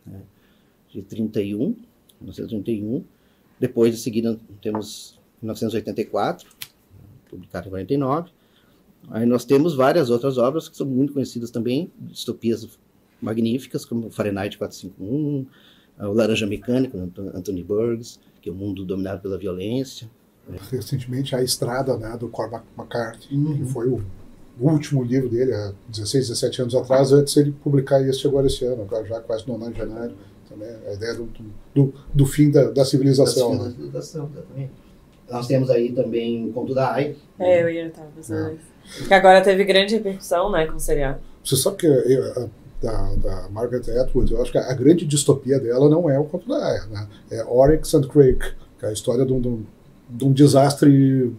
né, de 1931. Depois, de seguida, temos 1984, publicado em 49. Aí nós temos várias outras obras que são muito conhecidas também, distopias magníficas, como Fahrenheit 451, o Laranja Mecânica, Anthony Burgess, que é o mundo dominado pela violência. Recentemente, A Estrada, né, do Cormac McCarthy, que foi o último livro dele, há 16, 17 anos atrás, antes de ele publicar este agora esse ano, já quase no ano de janeiro. Também, a ideia do fim da civilização. Da civilização, exatamente. Nós temos aí também o Conto da Aya. Eu ia estar pensando isso. Que agora teve grande repercussão, né, com o seriado. Você sabe que da Margaret Atwood, eu acho que a grande distopia dela não é o Conto da Aya, né? É Oryx and Crake, que é a história de um desastre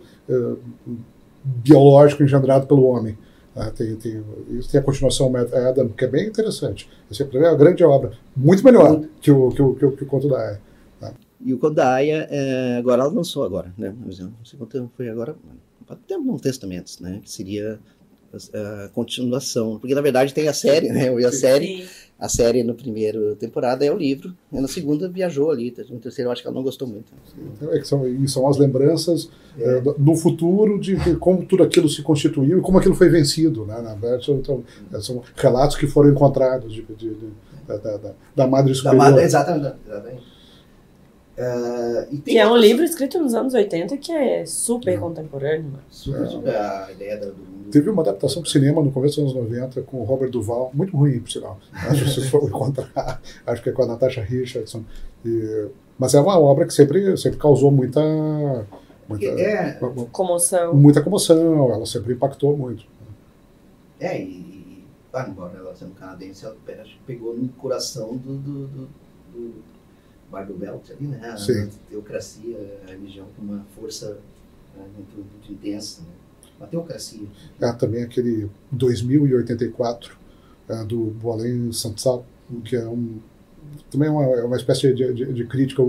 biológico engendrado pelo homem. Tem a continuação Mad Adam, que é bem interessante. Essa é a grande obra, muito melhor que o Conto da Aya. Tá? E o Conto da Aya, agora ela lançou agora, né? Mas eu não sei quanto foi agora, tem um Testamentos, né? Que seria a continuação, porque na verdade tem a série, né? A série na primeira temporada é o livro, e na segunda viajou ali, no terceiro eu acho que ela não gostou muito. São as lembranças no futuro de como tudo aquilo se constituiu e como aquilo foi vencido, né? Na verdade são relatos que foram encontrados da Madre Superior. Exatamente. Que é um livro escrito nos anos 80 que é super contemporâneo. Super a ideia do mundo. Teve uma adaptação para o cinema no começo dos anos 90 com o Robert Duvall, muito ruim, por sinal. Acho que vocês foram encontrar, acho que é com a Natasha Richardson. Mas é uma obra que sempre causou muita comoção. Muita comoção, ela sempre impactou muito. Embora ela sendo canadense, ela pegou no coração do Bible Belt ali, né? A teocracia, a religião com uma força muito intensa, né? Uma teocracia. Também aquele 2084 do Boalem Sansal, que também é uma espécie de crítica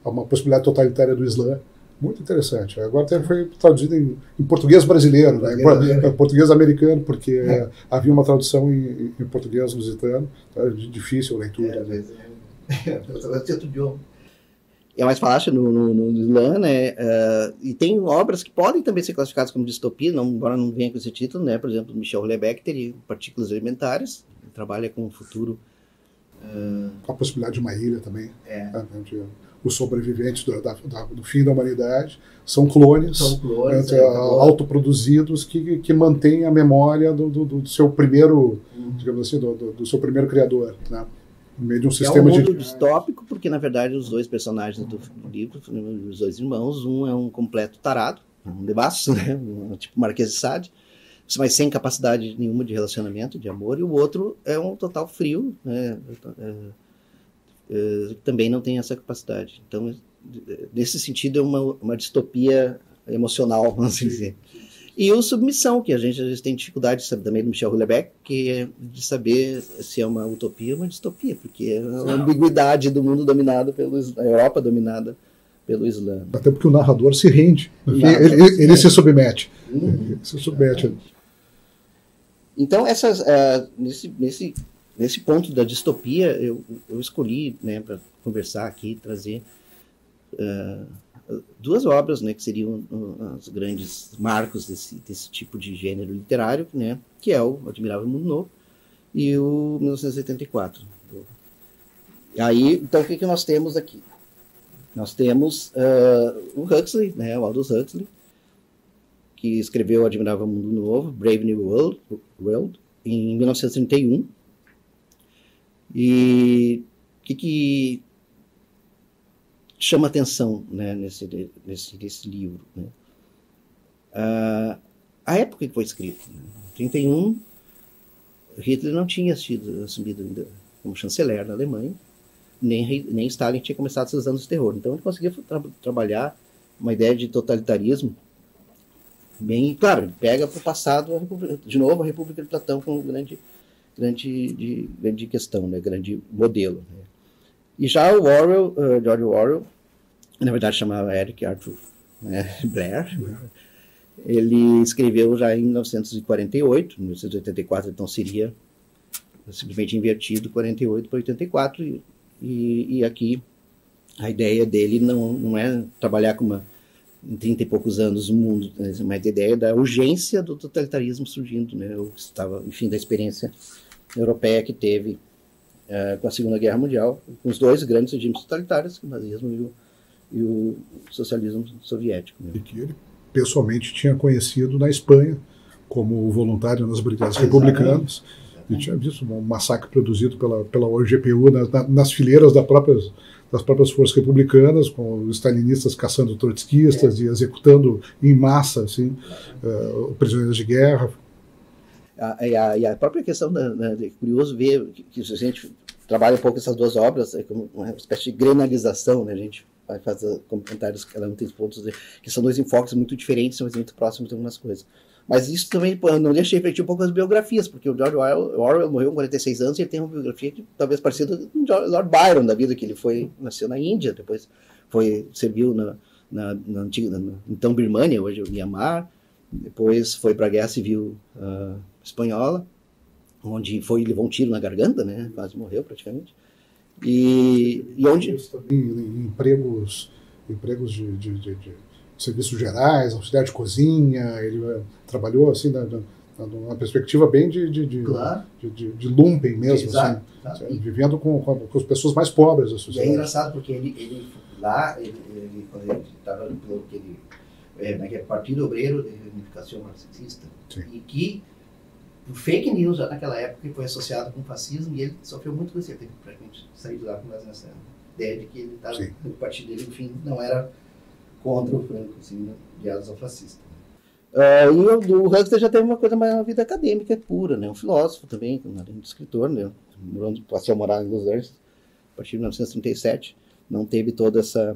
a uma possibilidade totalitária do Islã, muito interessante. Agora até foi traduzido em português brasileiro, né? Português americano, porque havia uma tradução em português lusitano, então é difícil a leitura. Às vezes outro idioma. É mais fácil no Islã, né? E tem obras que podem também ser classificadas como distopia, embora não venha com esse título, né? Por exemplo, Michel Houellebecq teria Partículas Elementares, ele trabalha com o futuro. A possibilidade de uma ilha também. Os sobreviventes do fim da humanidade são clones autoproduzidos que mantêm a memória do seu primeiro, digamos assim, do seu primeiro criador, né? No meio de um sistema mundo distópico, porque na verdade os dois personagens do livro, os dois irmãos, um é um completo tarado, um devasso, né? Tipo Marquês de Sade, mas sem capacidade nenhuma de relacionamento, de amor, e o outro é um total frio, né? Também não tem essa capacidade. Então, nesse sentido, é uma distopia emocional, vamos dizer. E o Submissão, que a gente às vezes tem dificuldade, sabe, também do Michel Houellebecq, que é de saber se é uma utopia ou uma distopia, porque é a ambiguidade do mundo dominado a Europa dominada pelo Islã. Até porque o narrador se rende, ele se submete. Ele se submete. Então, nesse ponto da distopia, eu escolhi, né, para conversar aqui, trazer duas obras, né, que seriam os grandes marcos desse tipo de gênero literário, né, que é o Admirável Mundo Novo e o 1984. Aí, então, o que nós temos aqui? Nós temos o Huxley, né, o Aldous Huxley, que escreveu o Admirável Mundo Novo, Brave New World, em 1931. E o que chama atenção, né, nesse livro? Né? A época que foi escrito. Né? Em 1931, Hitler não tinha sido assumido ainda como chanceler da Alemanha, nem Stalin tinha começado seus anos de terror. Então ele conseguia trabalhar uma ideia de totalitarismo bem... Claro, ele pega para o passado, de novo, a República de Platão como grande questão, né? Grande modelo. Né? E já o George Orwell, na verdade chamava Eric Arthur Blair, ele escreveu já em 1948, 1984, então seria simplesmente invertido 48 para 84, e aqui a ideia dele não é trabalhar com em 30 e poucos anos o mundo, mas a ideia da urgência do totalitarismo surgindo, né? O que estava, enfim, da experiência europeia que teve com a Segunda Guerra Mundial, com os dois grandes regimes totalitários, o nazismo e o socialismo soviético. Né? E que ele pessoalmente tinha conhecido na Espanha, como voluntário nas Brigadas Republicanas, e tinha visto um massacre produzido pela OGPU nas fileiras das próprias forças republicanas, com os stalinistas caçando trotskistas e executando em massa assim, prisioneiros de guerra. E a própria questão, é curioso ver que a gente trabalha um pouco essas duas obras, é como uma espécie de grenalização, né? A gente vai fazer comentários, cada um tem pontos que são dois enfoques muito diferentes, mas muito próximos de algumas coisas. Mas isso também não deixa refletir um pouco as biografias, porque o George Orwell morreu com 46 anos e ele tem uma biografia que, talvez parecida com o Lord Byron da vida, que ele nasceu na Índia, depois serviu na antiga, então Birmânia, hoje o Myanmar, depois foi para a Guerra Civil Espanhola, onde levou um tiro na garganta, né? Quase morreu praticamente. E onde... Empregos de serviços gerais, auxiliar de cozinha, ele trabalhou assim numa perspectiva bem de lumpen mesmo, exato, assim, vivendo com as pessoas mais pobres da sociedade. E é engraçado porque ele quando ele estava pelo que ele Partido Obreiro de Reivindicação Marxista, e que o fake news já naquela época foi associado com o fascismo, e ele sofreu muito com isso, ele teve praticamente sair de lá com nessa ideia de que ele estava, o partido dele, enfim, não era contra o Franco, assim, aliados ao fascista. E o Huxley já teve uma vida acadêmica pura, né? Um filósofo também, além de escritor, né? Passou a morar em Los Angeles a partir de 1937, não teve toda essa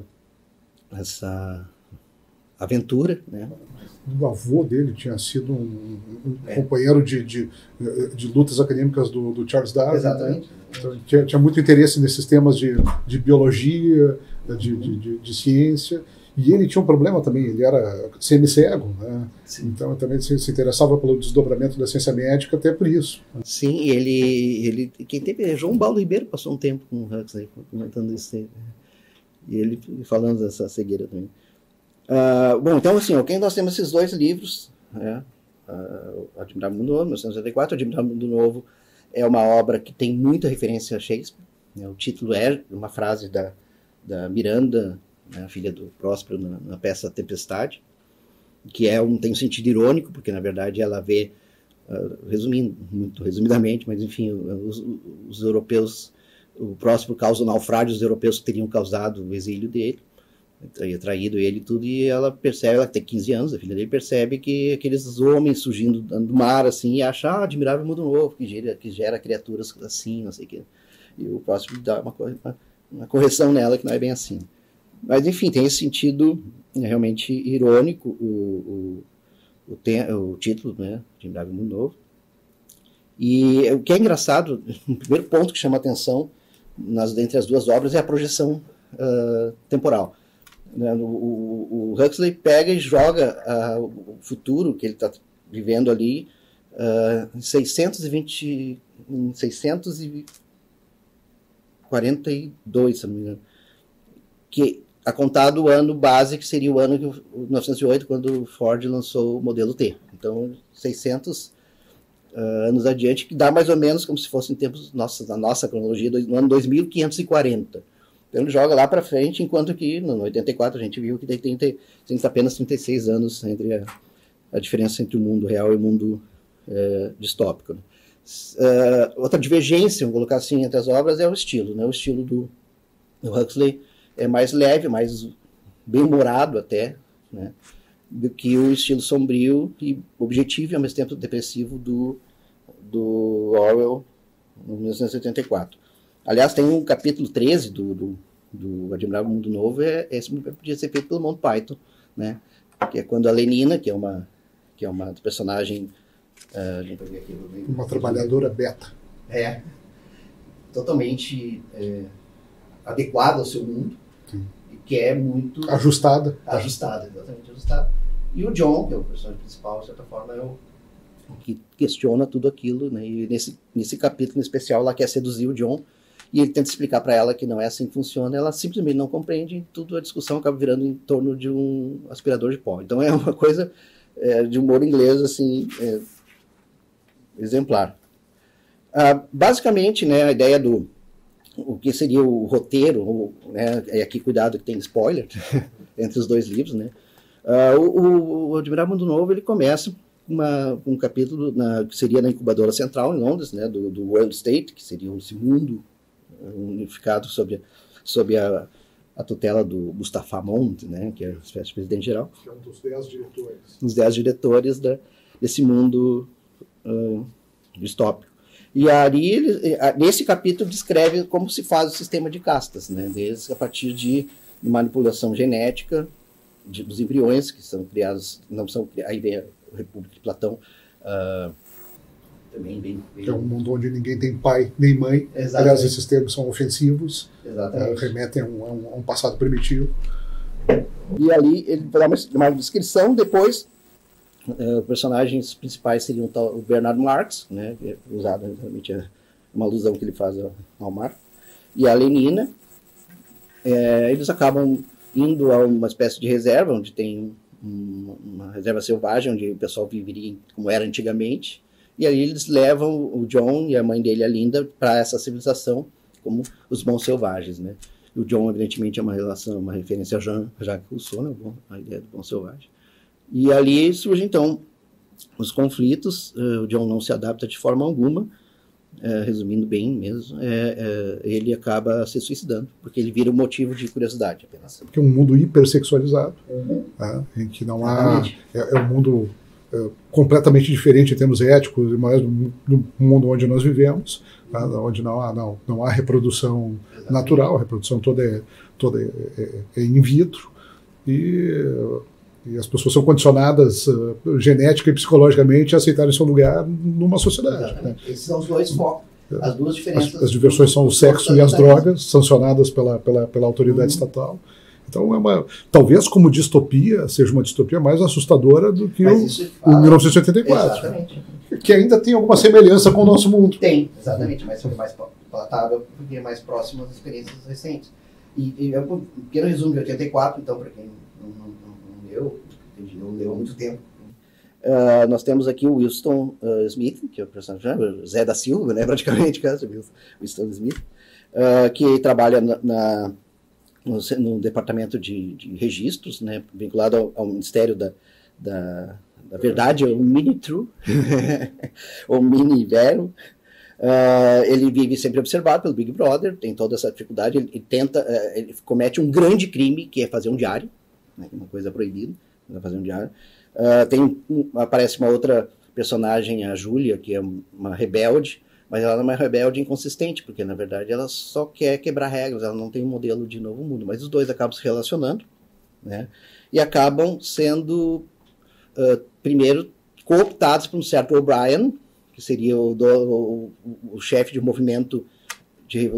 aventura, né? O avô dele tinha sido um companheiro de lutas acadêmicas do Charles Darwin. Exatamente. Né? Então, tinha muito interesse nesses temas de biologia, de ciência. E ele tinha um problema também, ele era semi-cego, né? Então também se interessava pelo desdobramento da ciência médica até por isso. Sim, quem teve, João Baldo Ribeiro passou um tempo com o Huxley comentando isso, e ele falando dessa cegueira também. Bom, então assim, nós temos esses dois livros, né? Admirável Mundo Novo, 1964, Admirável Mundo Novo é uma obra que tem muita referência a Shakespeare, né? O título é uma frase da Miranda, né, a filha do Próspero, na peça Tempestade, que tem um sentido irônico, porque na verdade ela vê, resumindo, muito resumidamente, mas enfim, os europeus, o Próspero causa o naufrágio, os europeus que teriam causado o exílio dele, teria traído ele e tudo, e ela percebe, ela tem 15 anos, a filha dele percebe que aqueles homens surgindo do mar, assim, e acha admirável mundo novo, que gera criaturas assim, não sei o que. E o Próspero dá uma correção nela, que não é bem assim. Mas, enfim, tem esse sentido realmente irônico. O o título, né, de Braga Mundo Novo. E o que é engraçado, o primeiro ponto que chama a atenção entre as duas obras é a projeção temporal. O Huxley pega e joga o futuro que ele está vivendo ali em 642, se não me engano, que a contar do ano base, que seria o ano de 1908, quando o Ford lançou o modelo T. Então, 600 anos adiante, que dá mais ou menos como se fosse em tempos na nossa cronologia, no ano 2540. Então, ele joga lá para frente, enquanto que no 84 a gente viu que tem apenas 36 anos entre a diferença entre o mundo real e o mundo distópico. Né? Outra divergência, vamos colocar assim, entre as obras é o estilo. Né? O estilo do Huxley é mais leve, mais bem-humorado até, né? Do que o estilo sombrio e objetivo e ao mesmo tempo depressivo do Orwell, em 1984. Aliás, tem um capítulo 13 do Admirável Mundo Novo, esse podia ser feito pelo Monty Python, né? Que é quando a Lenina, que é uma personagem... uma trabalhadora beta. Totalmente adequada ao seu mundo. Sim. E que é muito... Ajustada, exatamente ajustada. E o John, que é o personagem principal, de certa forma, é o que questiona tudo aquilo, né? E nesse capítulo em especial, ela quer seduzir o John, e ele tenta explicar para ela que não é assim que funciona, ela simplesmente não compreende, e tudo a discussão acaba virando em torno de um aspirador de pó. Então é uma coisa de humor inglês, assim, exemplar. Basicamente, né, a ideia o que seria o roteiro, né, aqui cuidado que tem spoiler, entre os dois livros, né? O Admirável Mundo Novo, ele começa um capítulo que seria na incubadora central em Londres, né, do World State, que seria esse mundo unificado sob a tutela do Mustafa Mond, né, que é o presidente geral. Que é um dos 10 diretores. Os 10 diretores desse mundo distópico. E ali, nesse capítulo, descreve como se faz o sistema de castas, né, desde a partir de manipulação genética dos embriões, que são criados, não são, aí vem a República de Platão, também bem... É um mundo onde ninguém tem pai nem mãe. Exatamente. Aliás, esses termos são ofensivos, remetem a um passado primitivo. E ali ele dá uma descrição, depois os personagens principais seriam o Bernard Marx, né, que é usado realmente uma alusão que ele faz ao Marx, e a Lenina. Eles acabam indo a uma espécie de reserva, onde tem uma reserva selvagem, onde o pessoal viveria como era antigamente, e aí eles levam o John e a mãe dele, a Linda, para essa civilização como os bons selvagens, né? O John, evidentemente, é uma referência a Jean-Jacques Rousseau, né? A ideia do bom selvagem. E ali surgem, então, os conflitos. O John não se adapta de forma alguma, resumindo bem mesmo, ele acaba se suicidando, porque ele vira um motivo de curiosidade apenas. Porque é um mundo hipersexualizado, em que não há... É um mundo completamente diferente em termos éticos, mas no mundo onde nós vivemos, onde não há reprodução natural, a reprodução toda é in vitro, e as pessoas são condicionadas genética e psicologicamente a aceitarem seu lugar numa sociedade. Né? Esses são os dois focos, as duas diferenças. As diversões são o sexo e as drogas, sancionadas pela autoridade estatal. Então, talvez como distopia, seja uma distopia mais assustadora do que o 1984. Exatamente. Que ainda tem alguma semelhança com o nosso mundo. Tem, exatamente, mas foi mais palatável porque é mais próximo às experiências recentes. E é um pequeno resumo de 84, então, para quem não leu há muito tempo. Nós temos aqui o Winston Smith, que é o personagem, Zé da Silva, né, praticamente, Winston Smith, que trabalha no departamento de registros, né, vinculado ao Ministério da Verdade, o Mini-True, ou Mini-Vero. Ele vive sempre observado pelo Big Brother, tem toda essa dificuldade, ele comete um grande crime, que é fazer um diário, né, uma coisa proibida, fazer um diário. Aparece uma outra personagem, a Júlia, que é uma rebelde, mas ela não é uma rebelde inconsistente, porque na verdade ela só quer quebrar regras, ela não tem um modelo de novo mundo, mas os dois acabam se relacionando, né, e acabam sendo primeiro cooptados por um certo O'Brien, que seria o chefe de um movimento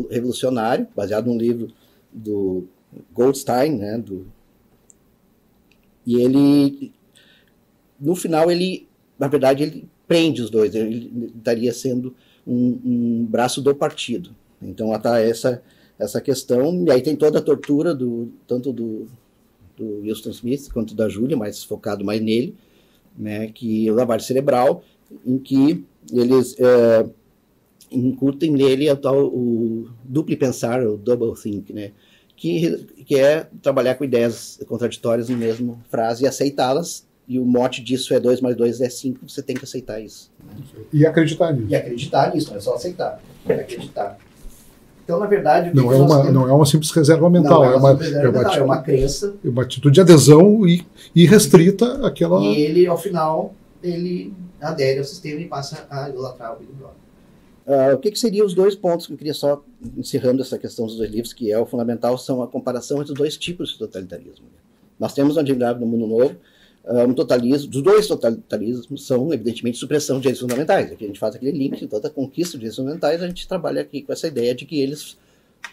revolucionário, baseado num livro do Goldstein, né, e ele, no final, na verdade, ele prende os dois, ele estaria sendo um braço do partido. Então, está essa questão, e aí tem toda a tortura, tanto do Wilson Smith quanto da Julia, mais focado mais nele, né, que é o lavagem cerebral, em que eles incutem nele o duplo pensar, o double think, né, que é trabalhar com ideias contraditórias na mesma frase e aceitá-las, e o mote disso é 2 mais 2 é 5, você tem que aceitar isso. E acreditar nisso. E acreditar nisso, não é só aceitar, é acreditar. Então, na verdade... Não é uma simples reserva mental, é uma crença. É uma atitude de adesão e restrita àquela... E ele, ao final, ele adere ao sistema e passa a idolatrar o Big Brother. O que seriam os 2 pontos que eu queria só, encerrando essa questão dos 2 livros, que é o fundamental, são a comparação entre os 2 tipos de totalitarismo. Nós temos uma atividade no Mundo Novo, um totalismo, dos 2 totalitarismos são, evidentemente, supressão de direitos fundamentais. Aqui a gente faz aquele link, toda a conquista de direitos fundamentais, a gente trabalha aqui com essa ideia de que eles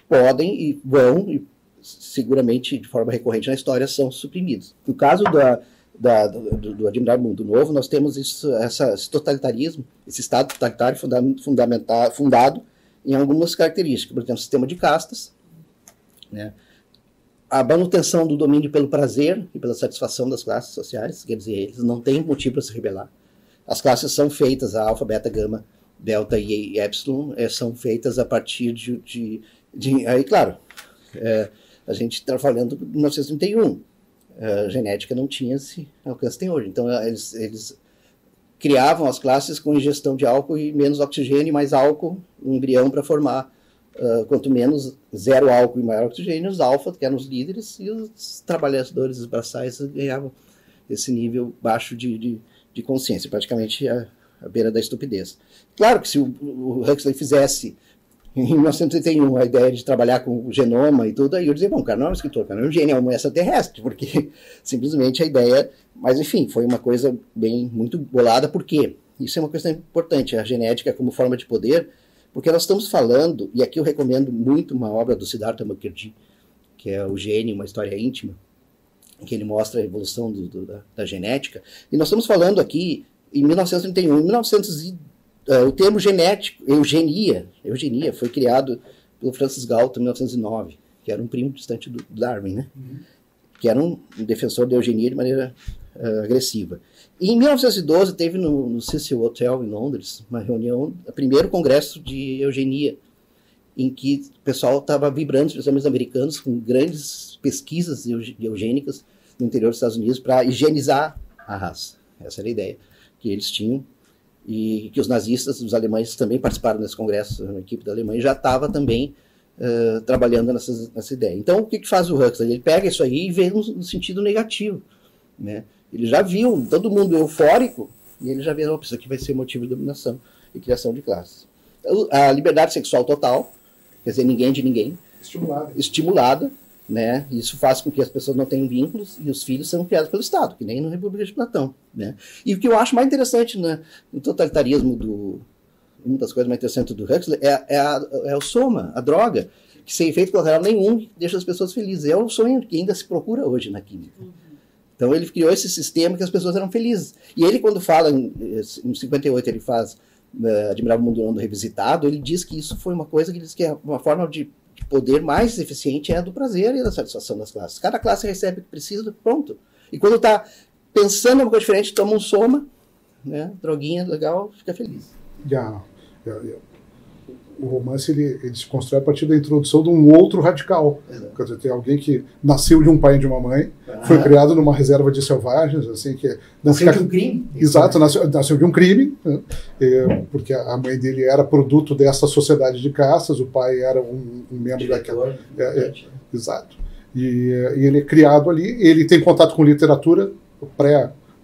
podem e vão, e seguramente de forma recorrente na história, são suprimidos. No caso do Admirável Mundo Novo, nós temos esse totalitarismo, esse Estado totalitário fundado em algumas características. Por exemplo, sistema de castas, né? A manutenção do domínio pelo prazer e pela satisfação das classes sociais, quer dizer, eles não têm motivo para se rebelar. As classes são feitas, a alfa, beta, gama, delta e epsilon, são feitas a partir aí, claro, a gente está falando de 1931, a genética não tinha esse alcance que tem hoje. Então, eles criavam as classes com ingestão de álcool e menos oxigênio e mais álcool no embrião para formar. Quanto menos, 0 álcool e maior oxigênio, os alfa, que eram os líderes, e os trabalhadores braçais ganhavam esse nível baixo de consciência, praticamente à beira da estupidez. Claro que se o Huxley fizesse, em 1931, a ideia de trabalhar com o genoma e tudo, aí eu dizia, bom, o cara não é um escritor, o cara não é um gênio, é um extraterrestre, porque simplesmente a ideia... Mas, enfim, foi uma coisa muito bolada, por quê? Isso é uma questão importante, a genética como forma de poder... Porque nós estamos falando, e aqui eu recomendo muito uma obra do Siddhartha Mukherjee, que é O Gênio, uma história íntima, em que ele mostra a evolução da genética. E nós estamos falando aqui em 1931. O termo genético, eugenia, foi criado pelo Francis Galton em 1909, que era um primo distante do Darwin, né? Que era um defensor da eugenia de maneira agressiva. E em 1912 teve no Cecil Hotel em Londres uma reunião, o primeiro congresso de eugenia, em que o pessoal estava vibrando, especialmente os americanos, com grandes pesquisas eugênicas no interior dos Estados Unidos para higienizar a raça. Essa era a ideia que eles tinham, e que os nazistas, os alemães também participaram desse congresso, a equipe da Alemanha já estava também trabalhando nessa ideia. Então, o que faz o Huxley? Ele pega isso aí e vê no sentido negativo, né? Ele já viu todo mundo eufórico e ele já vê, isso aqui vai ser motivo de dominação e criação de classes. A liberdade sexual total, quer dizer, ninguém de ninguém. Estimulada, né? Isso faz com que as pessoas não tenham vínculos e os filhos são criados pelo Estado, que nem na República de Platão, né? E o que eu acho mais interessante no totalitarismo uma das coisas mais interessantes do Huxley é o soma, a droga, que sem efeito colateral nenhum deixa as pessoas felizes. É o sonho que ainda se procura hoje na química. Então ele criou esse sistema que as pessoas eram felizes. E ele, quando fala, em 58 ele faz Admirável Mundo Novo Revisitado, ele diz que isso foi uma coisa que ele diz que é uma forma de poder mais eficiente é a do prazer e da satisfação das classes. Cada classe recebe o que precisa, pronto. E quando está pensando em uma coisa diferente, toma um soma, né, droguinha legal, fica feliz. O romance ele se constrói a partir da introdução de um outro radical. Quer dizer, tem alguém que nasceu de um pai e de uma mãe, foi criado numa reserva de selvagens, assim, que nasceu de um crime. Exato, nasceu de um crime, né? Porque a mãe dele era produto dessa sociedade de caças, o pai era um membro daquela. Exato. E ele é criado ali, ele tem contato com literatura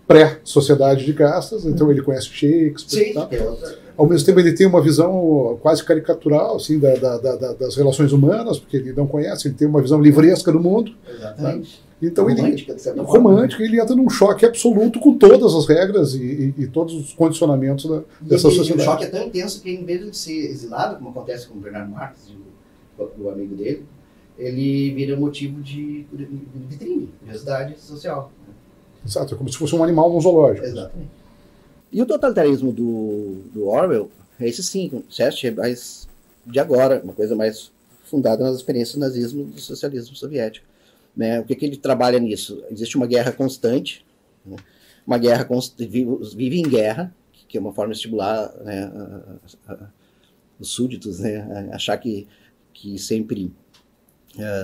pré-sociedade de castas, então ele conhece Shakespeare. Sim, Tá? é outra. Ao mesmo tempo, ele tem uma visão quase caricatural assim, das relações humanas, porque ele não conhece, ele tem uma visão livresca do mundo. Exatamente. Então Romântica, de certa ele forma. romântico, ele entra num choque absoluto com todas as regras e todos os condicionamentos dessa E o sociedade. choque é tão intenso que, em vez de ser exilado, como acontece com o Bernardo Marx, o amigo dele, ele vira motivo de vitrine, curiosidade social. Exato, é como se fosse um animal num zoológico. Exatamente. E o totalitarismo do Orwell, esse sim, certo? É mais de agora, uma coisa mais fundada nas experiências do nazismo e do socialismo soviético. Né? O que ele trabalha nisso? Existe uma guerra constante, né? Uma guerra vive em guerra, que é uma forma de estimular, né, os súditos, né, a achar que sempre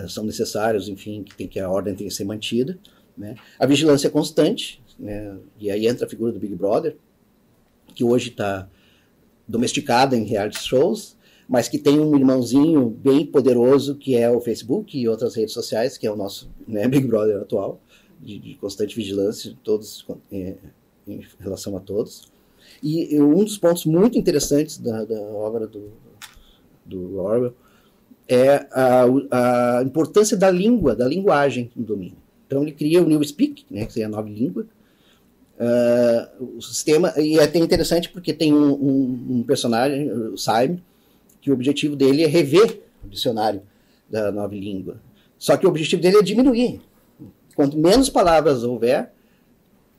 são necessários, enfim, que a ordem tem que ser mantida. Né? A vigilância constante, né? E aí entra a figura do Big Brother, que hoje está domesticada em reality shows, mas que tem um irmãozinho bem poderoso, que é o Facebook e outras redes sociais, que é o nosso, né, Big Brother atual, de constante vigilância, todos, em relação a todos. E um dos pontos muito interessantes da obra do Orwell é a importância da língua, da linguagem no domínio. Então ele cria o New Speak, né, que é a nova língua. O sistema, e é até interessante porque tem um personagem, o Simon, que o objetivo dele é rever o dicionário da nova língua. Só que o objetivo dele é diminuir. Quanto menos palavras houver,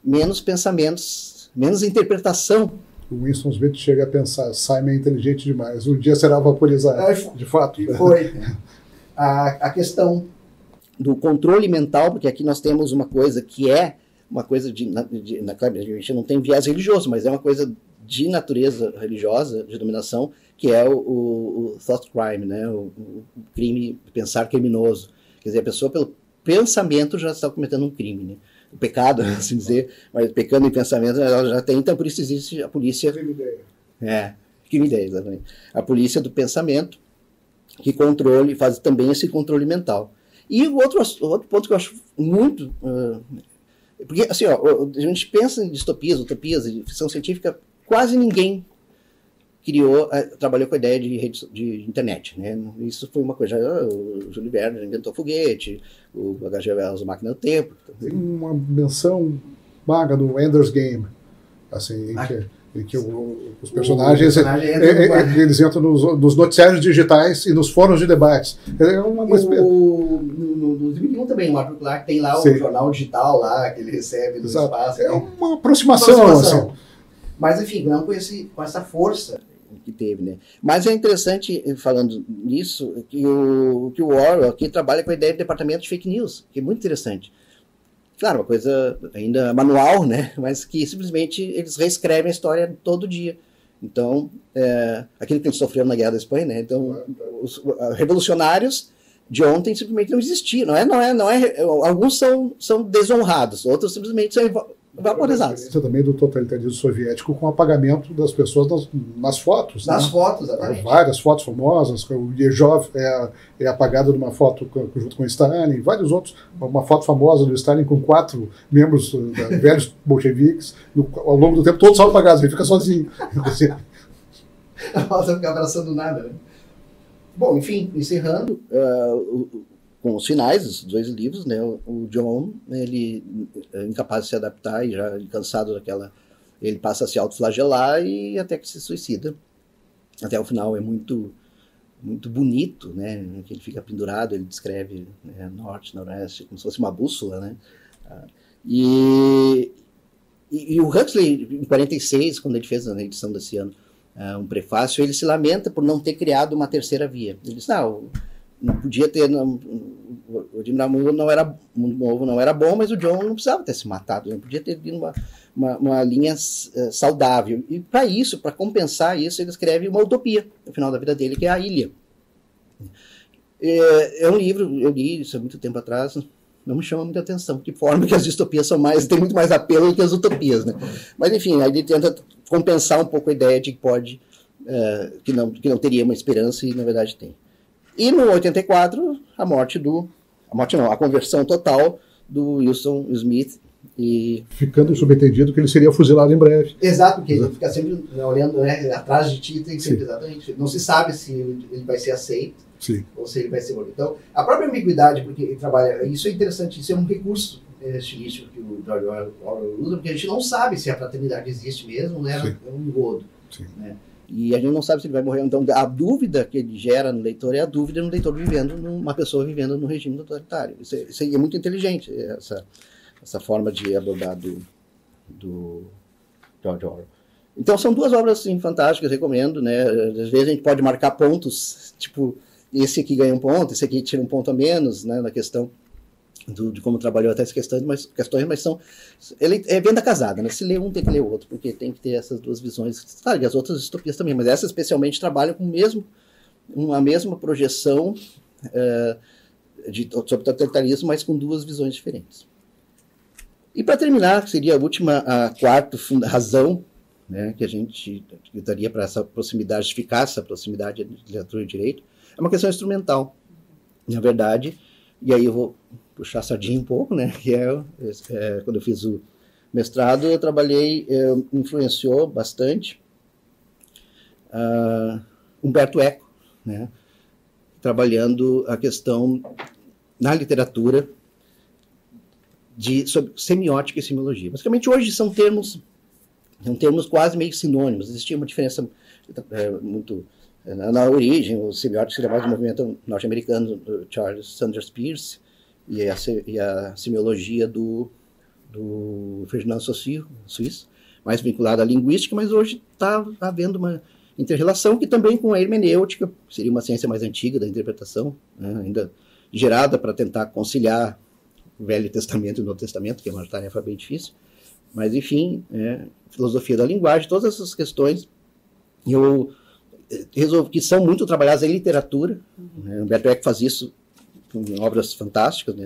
menos pensamentos, menos interpretação. O Winston Smith chega a pensar, Simon é inteligente demais, um dia será vaporizado, de fato. Foi. A questão do controle mental, porque aqui nós temos uma coisa que é uma coisa claro, a gente não tem viés religioso, mas é uma coisa de natureza religiosa, de dominação, que é o thought crime, né? O crime, pensar criminoso. Quer dizer, a pessoa, pelo pensamento, já está cometendo um crime, né? O pecado, assim dizer, mas pecando em pensamento, ela já tem, então por isso existe a polícia... Crime ideia. Crime ideia, exatamente. A polícia do pensamento, que faz também esse controle mental. E o outro ponto que eu acho muito... porque, assim, a gente pensa em distopias, utopias, de ficção científica, quase ninguém trabalhou com a ideia de internet, né? Isso foi uma coisa, o Júlio Verne inventou foguete, o H.G. Wells, a Máquina do Tempo. Tem uma menção vaga no Ender's Game, assim, em que os personagens eles entram nos noticiários digitais e nos fóruns de debates. No 2001 também, o Marco Clark tem lá o jornal digital lá, que ele recebe do espaço. É uma aproximação. Assim. Mas, enfim, não com essa força que teve, né? Mas é interessante, falando nisso, que o Orwell aqui trabalha com a ideia de departamento de fake news, que é muito interessante. Claro, uma coisa ainda manual, né? Mas que simplesmente eles reescrevem a história todo dia. Então, aquilo que eles sofreram na Guerra da Espanha, né? Então, os revolucionários de ontem simplesmente não existiam. Alguns são desonrados, outros simplesmente são vaporizados. Isso também do totalitarismo soviético com o apagamento das pessoas nas fotos. Nas né? fotos, exatamente. Várias fotos famosas, o Yezhov é apagado numa foto junto com Stalin, vários outros. Uma foto famosa do Stalin com 4 membros velhos bolcheviques, ao longo do tempo todos são apagados, ele fica sozinho. Nossa, fica abraçando nada, né? Bom, enfim, encerrando, com os finais dos 2 livros, né, o John, ele é incapaz de se adaptar e já cansado daquela... Ele passa a se autoflagelar e até que se suicida. Até o final é muito, muito bonito, né, que ele fica pendurado, ele descreve, né, norte, noroeste, como se fosse uma bússola, né. E o Huxley, em 46, quando ele fez na edição desse ano um prefácio, ele se lamenta por não ter criado uma terceira via. Ele diz, não podia ter... o Jim Novo não era bom, mas o John não precisava ter se matado. Não podia ter tido uma linha saudável. E para isso, para compensar isso, ele escreve uma utopia no final da vida dele, que é A Ilha. É um livro, eu li isso há muito tempo atrás, não me chama muita atenção, que forma que as distopias tem muito mais apelo do que as utopias, né? Mas enfim, aí ele tenta compensar um pouco a ideia de que pode, que não teria uma esperança e na verdade tem. E no 84, a conversão total do Wilson Smith E ficando subentendido que ele seria fuzilado em breve. Exato, porque ele fica sempre olhando, né, atrás de ti, tem sempre, exatamente. Não se sabe se ele vai ser aceito. Sim. Ou se ele vai ser... Então, a própria ambiguidade, porque ele trabalha... Isso é interessante, isso é um recurso estilístico que o George Orwell usa, porque a gente não sabe se a fraternidade existe mesmo, né? É um engodo. Né? E a gente não sabe se ele vai morrer. Então, a dúvida que ele gera no leitor é a dúvida no leitor vivendo, uma pessoa vivendo num regime totalitário. Isso é muito inteligente, essa forma de abordar do George Orwell. Então, são duas obras assim, fantásticas, recomendo. Né? Às vezes a gente pode marcar pontos, tipo, esse aqui ganha um ponto, esse aqui tira um ponto a menos, né, na questão de como trabalhou até essas questões, mas são... Ele é venda casada, né? Se lê um, tem que ler o outro, porque tem que ter essas duas visões. Claro, e as outras distopias também, mas essas especialmente trabalham com uma mesma projeção sobre totalitarismo, mas com duas visões diferentes. E para terminar, seria a quarta razão, né, que a gente daria para essa proximidade, justificar essa proximidade de literatura e direito, é uma questão instrumental, na verdade, e aí eu vou puxar a sardinha um pouco, né, que quando eu fiz o mestrado, eu trabalhei, influenciou bastante Umberto Eco, né, trabalhando a questão na literatura sobre semiótica e semiologia. Basicamente, hoje são termos quase meio sinônimos. Existia uma diferença muito... Na origem, o semiótico seria mais um movimento norte-americano do Charles Sanders Peirce e a semiologia do Ferdinand Saussure, suíço, mais vinculada à linguística, mas hoje está havendo uma inter-relação que também com a hermenêutica, seria uma ciência mais antiga da interpretação, né, ainda gerada para tentar conciliar o Velho Testamento e o Novo Testamento, que é uma tarefa bem difícil, mas enfim, filosofia da linguagem, todas essas questões que são muito trabalhadas em literatura. Né? Humberto Eco faz isso em obras fantásticas, né?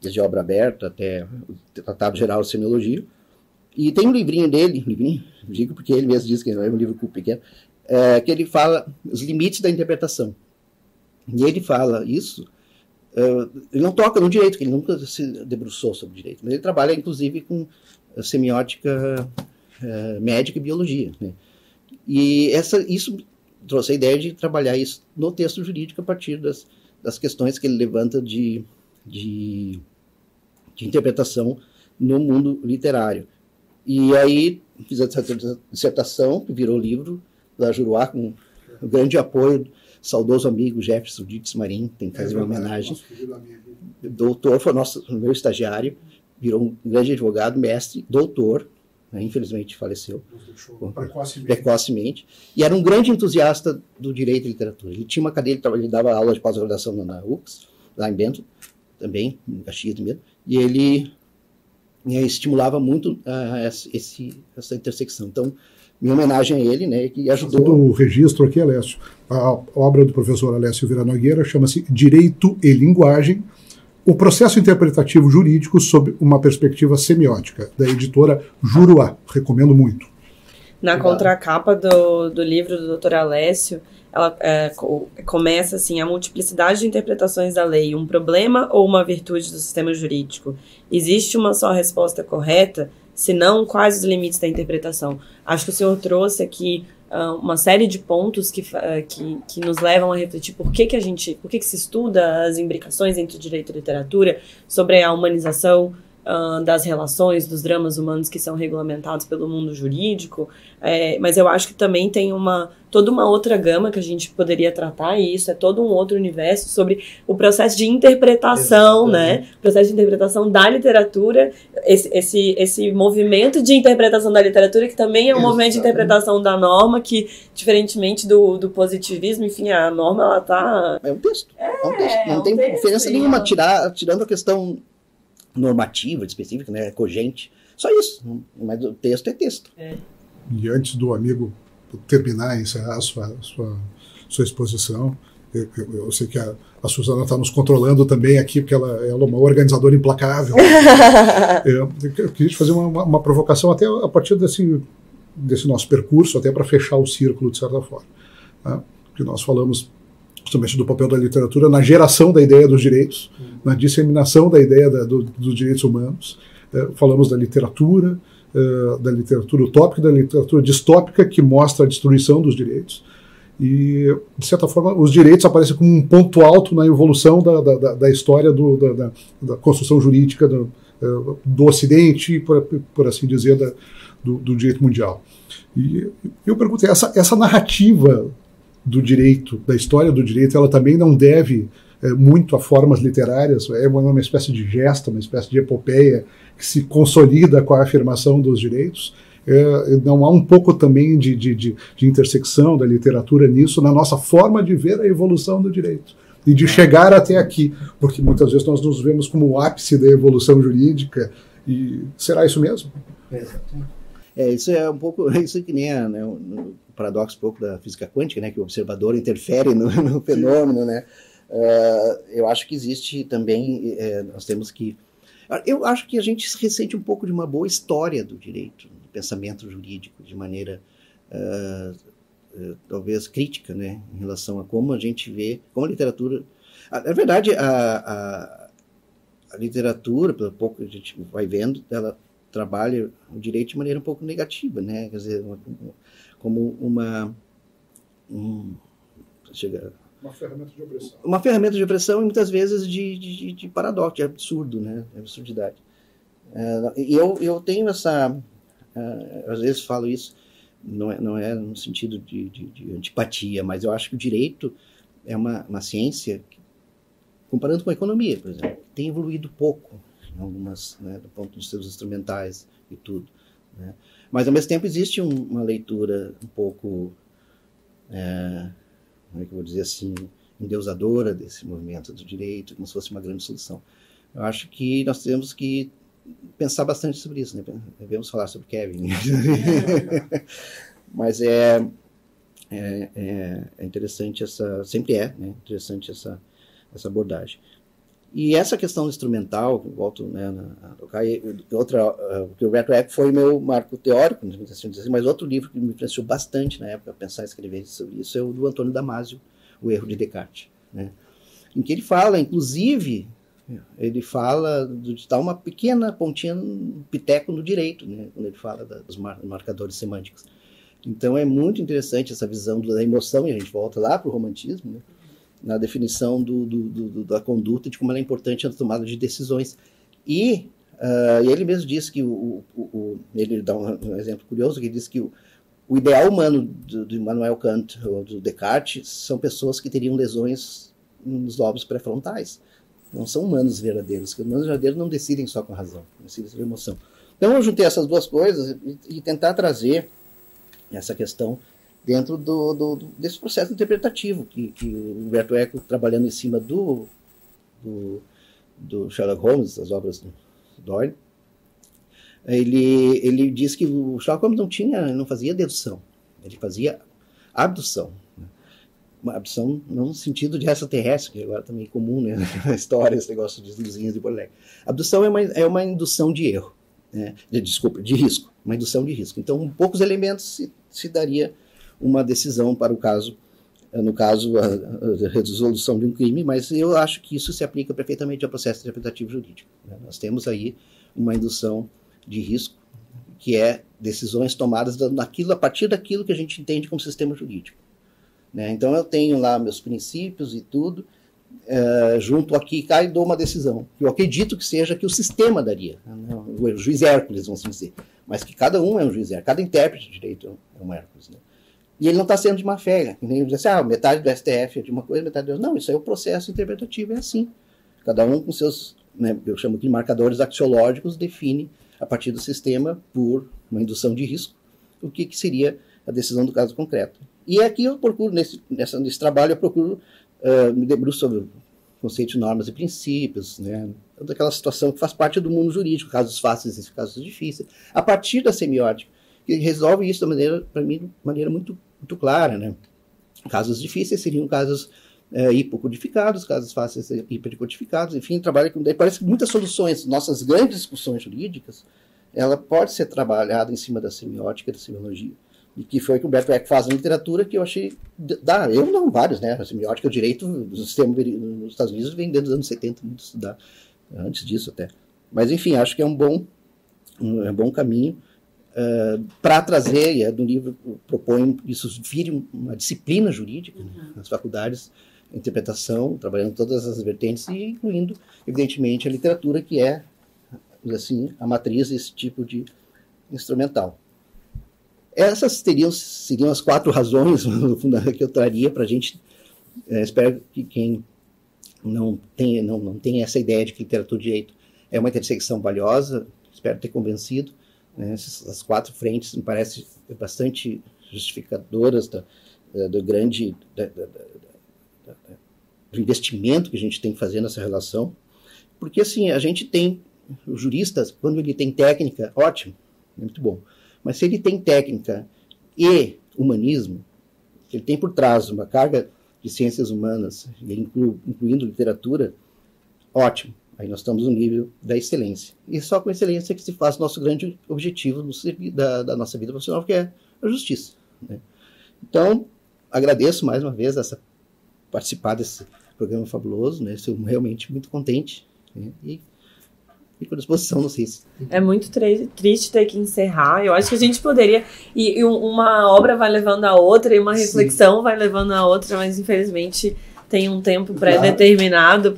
desde obra aberta até o Tratado Geral de Semiologia. E tem um livrinho dele, digo porque ele mesmo diz que é um livro pequeno, que ele fala os limites da interpretação. E ele fala isso, ele não toca no direito, porque ele nunca se debruçou sobre o direito, mas ele trabalha inclusive com semiótica médica e biologia, né? E isso trouxe a ideia de trabalhar isso no texto jurídico a partir das questões que ele levanta de interpretação no mundo literário. E aí fiz essa dissertação, que virou livro da Juruá, com o grande apoio do saudoso amigo Jefferson Dietz Marim, tem que fazer uma homenagem. Doutor, foi meu estagiário, virou um grande advogado, mestre, doutor, né, infelizmente faleceu precocemente, e era um grande entusiasta do direito e literatura. Ele tinha uma cadeira, ele dava aula de pós-graduação na UX, lá em Bento, também, em Caxias mesmo, e ele estimulava muito essa intersecção. Então, minha homenagem a ele, né, que ajudou... Do registro aqui, Alessio, a obra do professor Alessio Vieira Nogueira chama-se Direito e Linguagem, o processo interpretativo jurídico sob uma perspectiva semiótica, da editora Juruá. Recomendo muito. Na contracapa do livro do Dr. Alessio, ela começa assim: a multiplicidade de interpretações da lei, um problema ou uma virtude do sistema jurídico? Existe uma só resposta correta? Se não, quais os limites da interpretação? Acho que o senhor trouxe aqui uma série de pontos que nos levam a refletir por que se estuda as imbricações entre direito e literatura, sobre a humanização das relações, dos dramas humanos que são regulamentados pelo mundo jurídico, mas eu acho que também tem toda uma outra gama que a gente poderia tratar, e isso é todo um outro universo sobre o processo de interpretação, né? O processo de interpretação da literatura, esse movimento de interpretação da literatura, que também é um movimento de interpretação da norma, que, diferentemente do positivismo, enfim, a norma, ela tá... É um texto. Não tem diferença nenhuma, tirando a questão normativa, específica, né, cogente, só isso, mas o texto é texto. E antes do amigo terminar e encerrar a sua exposição, eu sei que a Suzana está nos controlando também aqui, porque ela é uma organizadora implacável. Eu queria fazer uma provocação até a partir desse nosso percurso, até para fechar o círculo, de certa forma, né? Porque nós falamos justamente do papel da literatura na geração da ideia dos direitos, na disseminação da ideia dos direitos humanos, falamos da literatura utópica, da literatura distópica, que mostra a destruição dos direitos. E, de certa forma, os direitos aparecem como um ponto alto na evolução da história da construção jurídica do Ocidente, por assim dizer, do direito mundial. E eu pergunto, essa narrativa do direito, da história do direito, ela também não deve muito a formas literárias, é uma espécie de gesta, uma espécie de epopeia que se consolida com a afirmação dos direitos. Não há um pouco também de intersecção da literatura nisso, na nossa forma de ver a evolução do direito e de chegar até aqui, porque muitas vezes nós nos vemos como o ápice da evolução jurídica, e será isso mesmo? Isso é um pouco, isso que nem o paradoxo um pouco da física quântica, né, que o observador interfere no fenômeno, né? Eu acho que existe também, nós temos que, eu acho que a gente se ressente um pouco de uma boa história do direito, do pensamento jurídico, de maneira talvez crítica, né, em relação a como a gente vê, como a literatura, na verdade a literatura, pelo pouco que a gente vai vendo, ela trabalha o direito de maneira um pouco negativa, né, quer dizer, como uma ferramenta de opressão. Uma ferramenta de opressão e muitas vezes de paradoxo, de absurdo, né, de absurdidade. E eu tenho essa, às vezes falo isso, não é no sentido de antipatia, mas eu acho que o direito é uma ciência que, comparando com a economia, por exemplo, tem evoluído pouco em algumas, né, do ponto de seus instrumentais e tudo, né? Mas ao mesmo tempo existe uma leitura um pouco, como é que eu vou dizer assim, endeusadora desse movimento do direito, como se fosse uma grande solução. Eu acho que nós temos que pensar bastante sobre isso, né? Devemos falar sobre Kevin. Mas é interessante sempre né, interessante essa abordagem. E essa questão instrumental, volto, né, a tocar, porque o Humberto Eco foi meu marco teórico, mas outro livro que me influenciou bastante na época a pensar e escrever sobre isso é o do Antônio Damasio, O Erro de Descartes, né? Em que ele fala, inclusive, de dar uma pequena pontinha, um piteco no direito, né, quando ele fala dos marcadores semânticos. Então é muito interessante essa visão da emoção, e a gente volta lá para o romantismo, né, na definição da conduta, de como ela é importante na tomada de decisões. E ele mesmo diz que, ele dá um exemplo curioso, que ele diz que o ideal humano do Immanuel Kant ou do Descartes são pessoas que teriam lesões nos lobos pré-frontais. Não são humanos verdadeiros, porque os humanos verdadeiros não decidem só com a razão, decidem com a emoção. Então eu juntei essas duas coisas e tentar trazer essa questão dentro desse processo interpretativo que o Humberto Eco, trabalhando em cima do Sherlock Holmes, das obras do Doyle, ele diz que o Sherlock Holmes não fazia dedução, ele fazia abdução. Uma abdução não no sentido de extraterrestre, que agora também é comum, né, na história, esse negócio de luzinhas de Baudelaire. Abdução é uma indução de erro, né, de risco, uma indução de risco. Então, com poucos elementos se daria uma decisão para o caso, no caso, a resolução de um crime, mas eu acho que isso se aplica perfeitamente ao processo interpretativo jurídico, né? Nós temos aí uma indução de risco, que é decisões tomadas a partir daquilo que a gente entende como sistema jurídico, né? Então eu tenho lá meus princípios e tudo, junto aqui, cá, e dou uma decisão, que eu acredito que seja que o sistema daria, né? O juiz Hércules, vamos dizer, mas que cada um é um juiz Hércules, cada intérprete de direito é um Hércules, né? E ele não está sendo de má fé, que nem dizer assim, metade do STF é de uma coisa, metade de outra. Não, isso aí é o processo interpretativo, é assim. Cada um com seus, né, eu chamo de marcadores axiológicos, define, a partir do sistema, por uma indução de risco, o que seria a decisão do caso concreto. E aqui eu procuro, nesse trabalho, eu procuro me debruço sobre o conceito de normas e princípios, né, toda aquela situação que faz parte do mundo jurídico, casos fáceis e casos difíceis, a partir da semiótica, que resolve isso para mim, de maneira muito, muito clara, né? Casos difíceis seriam casos hipocodificados, casos fáceis hiperdecodificados, enfim, trabalha com... Parece que muitas soluções, nossas grandes discussões jurídicas, ela pode ser trabalhada em cima da semiótica, da semiologia, e que foi o que o Humberto Eco faz na literatura, que eu achei... vários, né? A semiótica, o direito do sistema nos Estados Unidos vem desde os anos 70, muito estudado, antes disso até. Mas, enfim, acho que é um bom um bom caminho para trazer, e no livro propõe isso vire uma disciplina jurídica, né, nas faculdades, interpretação, trabalhando todas as vertentes e incluindo, evidentemente, a literatura, que é, assim, a matriz desse tipo de instrumental. Essas seriam as 4 razões que eu traria para a gente. Espero que quem não tenha essa ideia de que literatura e direito é uma intersecção valiosa, espero ter convencido. Né, essas 4 frentes me parecem bastante justificadoras do grande do investimento que a gente tem que fazer nessa relação, porque assim, a gente tem, o jurista, quando ele tem técnica, ótimo, muito bom, mas se ele tem técnica e humanismo, se ele tem por trás uma carga de ciências humanas, incluindo literatura, ótimo, aí nós estamos no nível da excelência, e só com excelência que se faz nosso grande objetivo da nossa vida profissional, que é a justiça, né? Então, agradeço mais uma vez participar desse programa fabuloso, né? Estou realmente muito contente, né? E fico à disposição, não sei se... É muito triste ter que encerrar. Eu acho que a gente poderia... E uma obra vai levando a outra, e uma reflexão Sim. vai levando a outra, mas infelizmente tem um tempo pré-determinado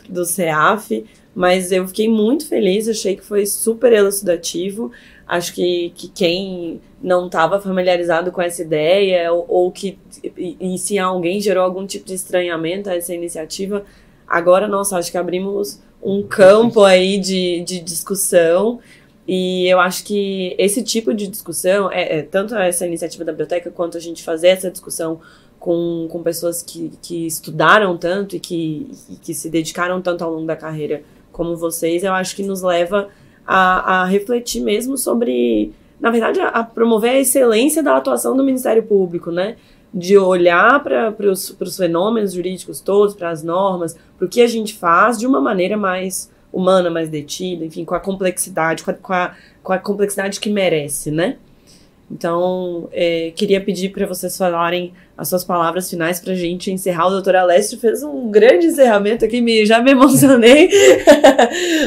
do CEAF. Mas eu fiquei muito feliz, achei que foi super elucidativo. Acho que quem não estava familiarizado com essa ideia, ou que e se alguém gerou algum tipo de estranhamento a essa iniciativa, agora, nossa, acho que abrimos um campo aí de discussão, e eu acho que esse tipo de discussão, tanto essa iniciativa da biblioteca, quanto a gente fazer essa discussão com pessoas que estudaram tanto e que se dedicaram tanto ao longo da carreira como vocês, eu acho que nos leva a refletir mesmo sobre, na verdade, a promover a excelência da atuação do Ministério Público, né? De olhar para os fenômenos jurídicos todos, para as normas, para o que a gente faz de uma maneira mais humana, mais detida, enfim, com a complexidade, com a complexidade que merece, né? Então, queria pedir para vocês falarem as suas palavras finais para a gente encerrar. O doutor Alessio fez um grande encerramento aqui, já me emocionei,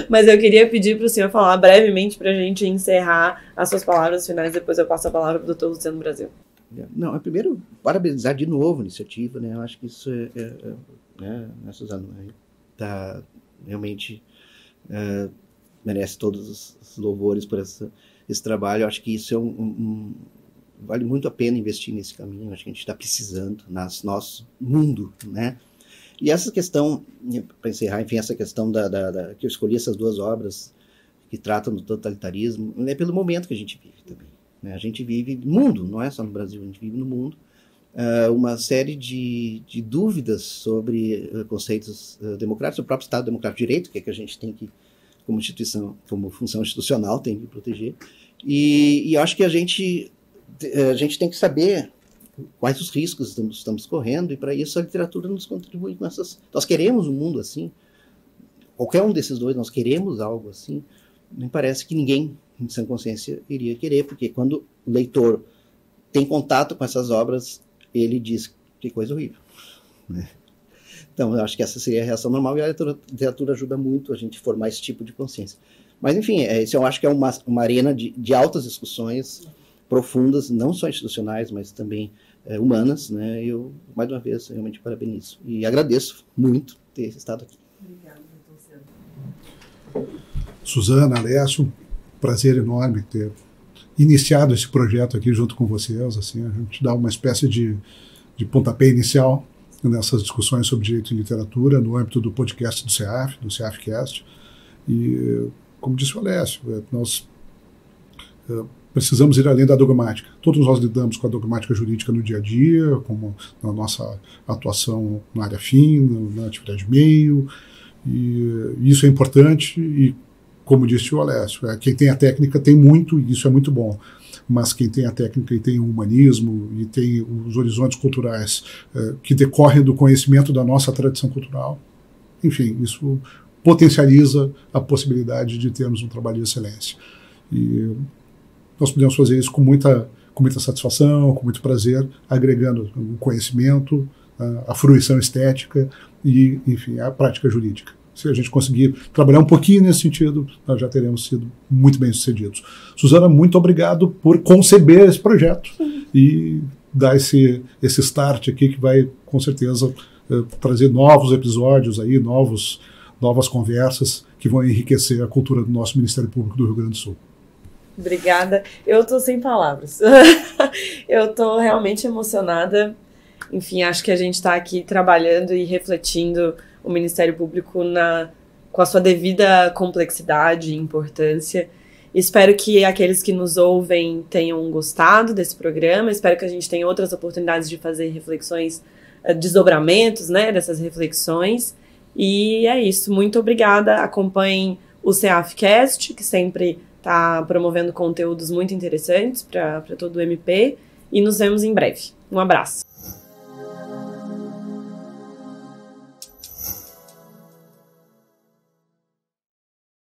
mas eu queria pedir para o senhor falar brevemente para a gente encerrar as suas palavras finais, depois eu passo a palavra para o doutor Luciano Brasil. Não, primeiro, parabenizar de novo a iniciativa, né? Eu acho que isso né, Suzana, tá, realmente merece todos os louvores por esse trabalho. Eu acho que isso vale muito a pena investir nesse caminho. Acho que a gente está precisando nosso mundo, né? E essa questão, para encerrar, enfim, essa questão que eu escolhi essas 2 obras que tratam do totalitarismo, é pelo momento que a gente vive também. Né? A gente vive no mundo, não é só no Brasil, a gente vive no mundo, uma série de dúvidas sobre conceitos democráticos, o próprio Estado Democrático de Direito, que é que a gente tem que, como instituição, como função institucional, tem que proteger. E eu acho que a gente tem que saber quais os riscos estamos correndo, e para isso a literatura nos contribui com essas... Nós queremos um mundo assim, qualquer um desses 2, nós queremos algo assim. Me parece que ninguém, em sã consciência, iria querer, porque quando o leitor tem contato com essas obras, ele diz que coisa horrível, né? Então, eu acho que essa seria a reação normal, e a literatura ajuda muito a gente formar esse tipo de consciência. Mas, enfim, isso eu acho que é uma arena de altas discussões profundas, não só institucionais, mas também humanas, né? Eu, mais uma vez, realmente parabenizo. E agradeço muito ter estado aqui. Obrigada, doutor Luciano. Suzana, Alessio, prazer enorme ter iniciado esse projeto aqui junto com vocês. Assim, a gente dá uma espécie de pontapé inicial nessas discussões sobre direito e literatura no âmbito do podcast do CEAFcast. E, como disse o Alessio, nós precisamos ir além da dogmática. Todos nós lidamos com a dogmática jurídica no dia a dia, como na nossa atuação na área fim, na atividade de meio, e isso é importante. E, como disse o Alessio, quem tem a técnica tem muito, e isso é muito bom. Mas quem tem a técnica e tem o humanismo e tem os horizontes culturais que decorrem do conhecimento da nossa tradição cultural, enfim, isso potencializa a possibilidade de termos um trabalho de excelência. E nós podemos fazer isso com muita satisfação, com muito prazer, agregando o conhecimento, a fruição estética e, enfim, a prática jurídica. Se a gente conseguir trabalhar um pouquinho nesse sentido, nós já teremos sido muito bem sucedidos. Suzana, muito obrigado por conceber esse projeto e dar esse start aqui que vai, com certeza, trazer novos episódios aí, novas conversas que vão enriquecer a cultura do nosso Ministério Público do Rio Grande do Sul. Obrigada. Eu tô sem palavras. Eu tô realmente emocionada. Enfim, acho que a gente está aqui trabalhando e refletindo o Ministério Público com a sua devida complexidade e importância. Espero que aqueles que nos ouvem tenham gostado desse programa. Espero que a gente tenha outras oportunidades de fazer reflexões, desdobramentos, né, dessas reflexões. E é isso. Muito obrigada. Acompanhem o CEAFcast, que sempre está promovendo conteúdos muito interessantes para todo o MP. E nos vemos em breve. Um abraço.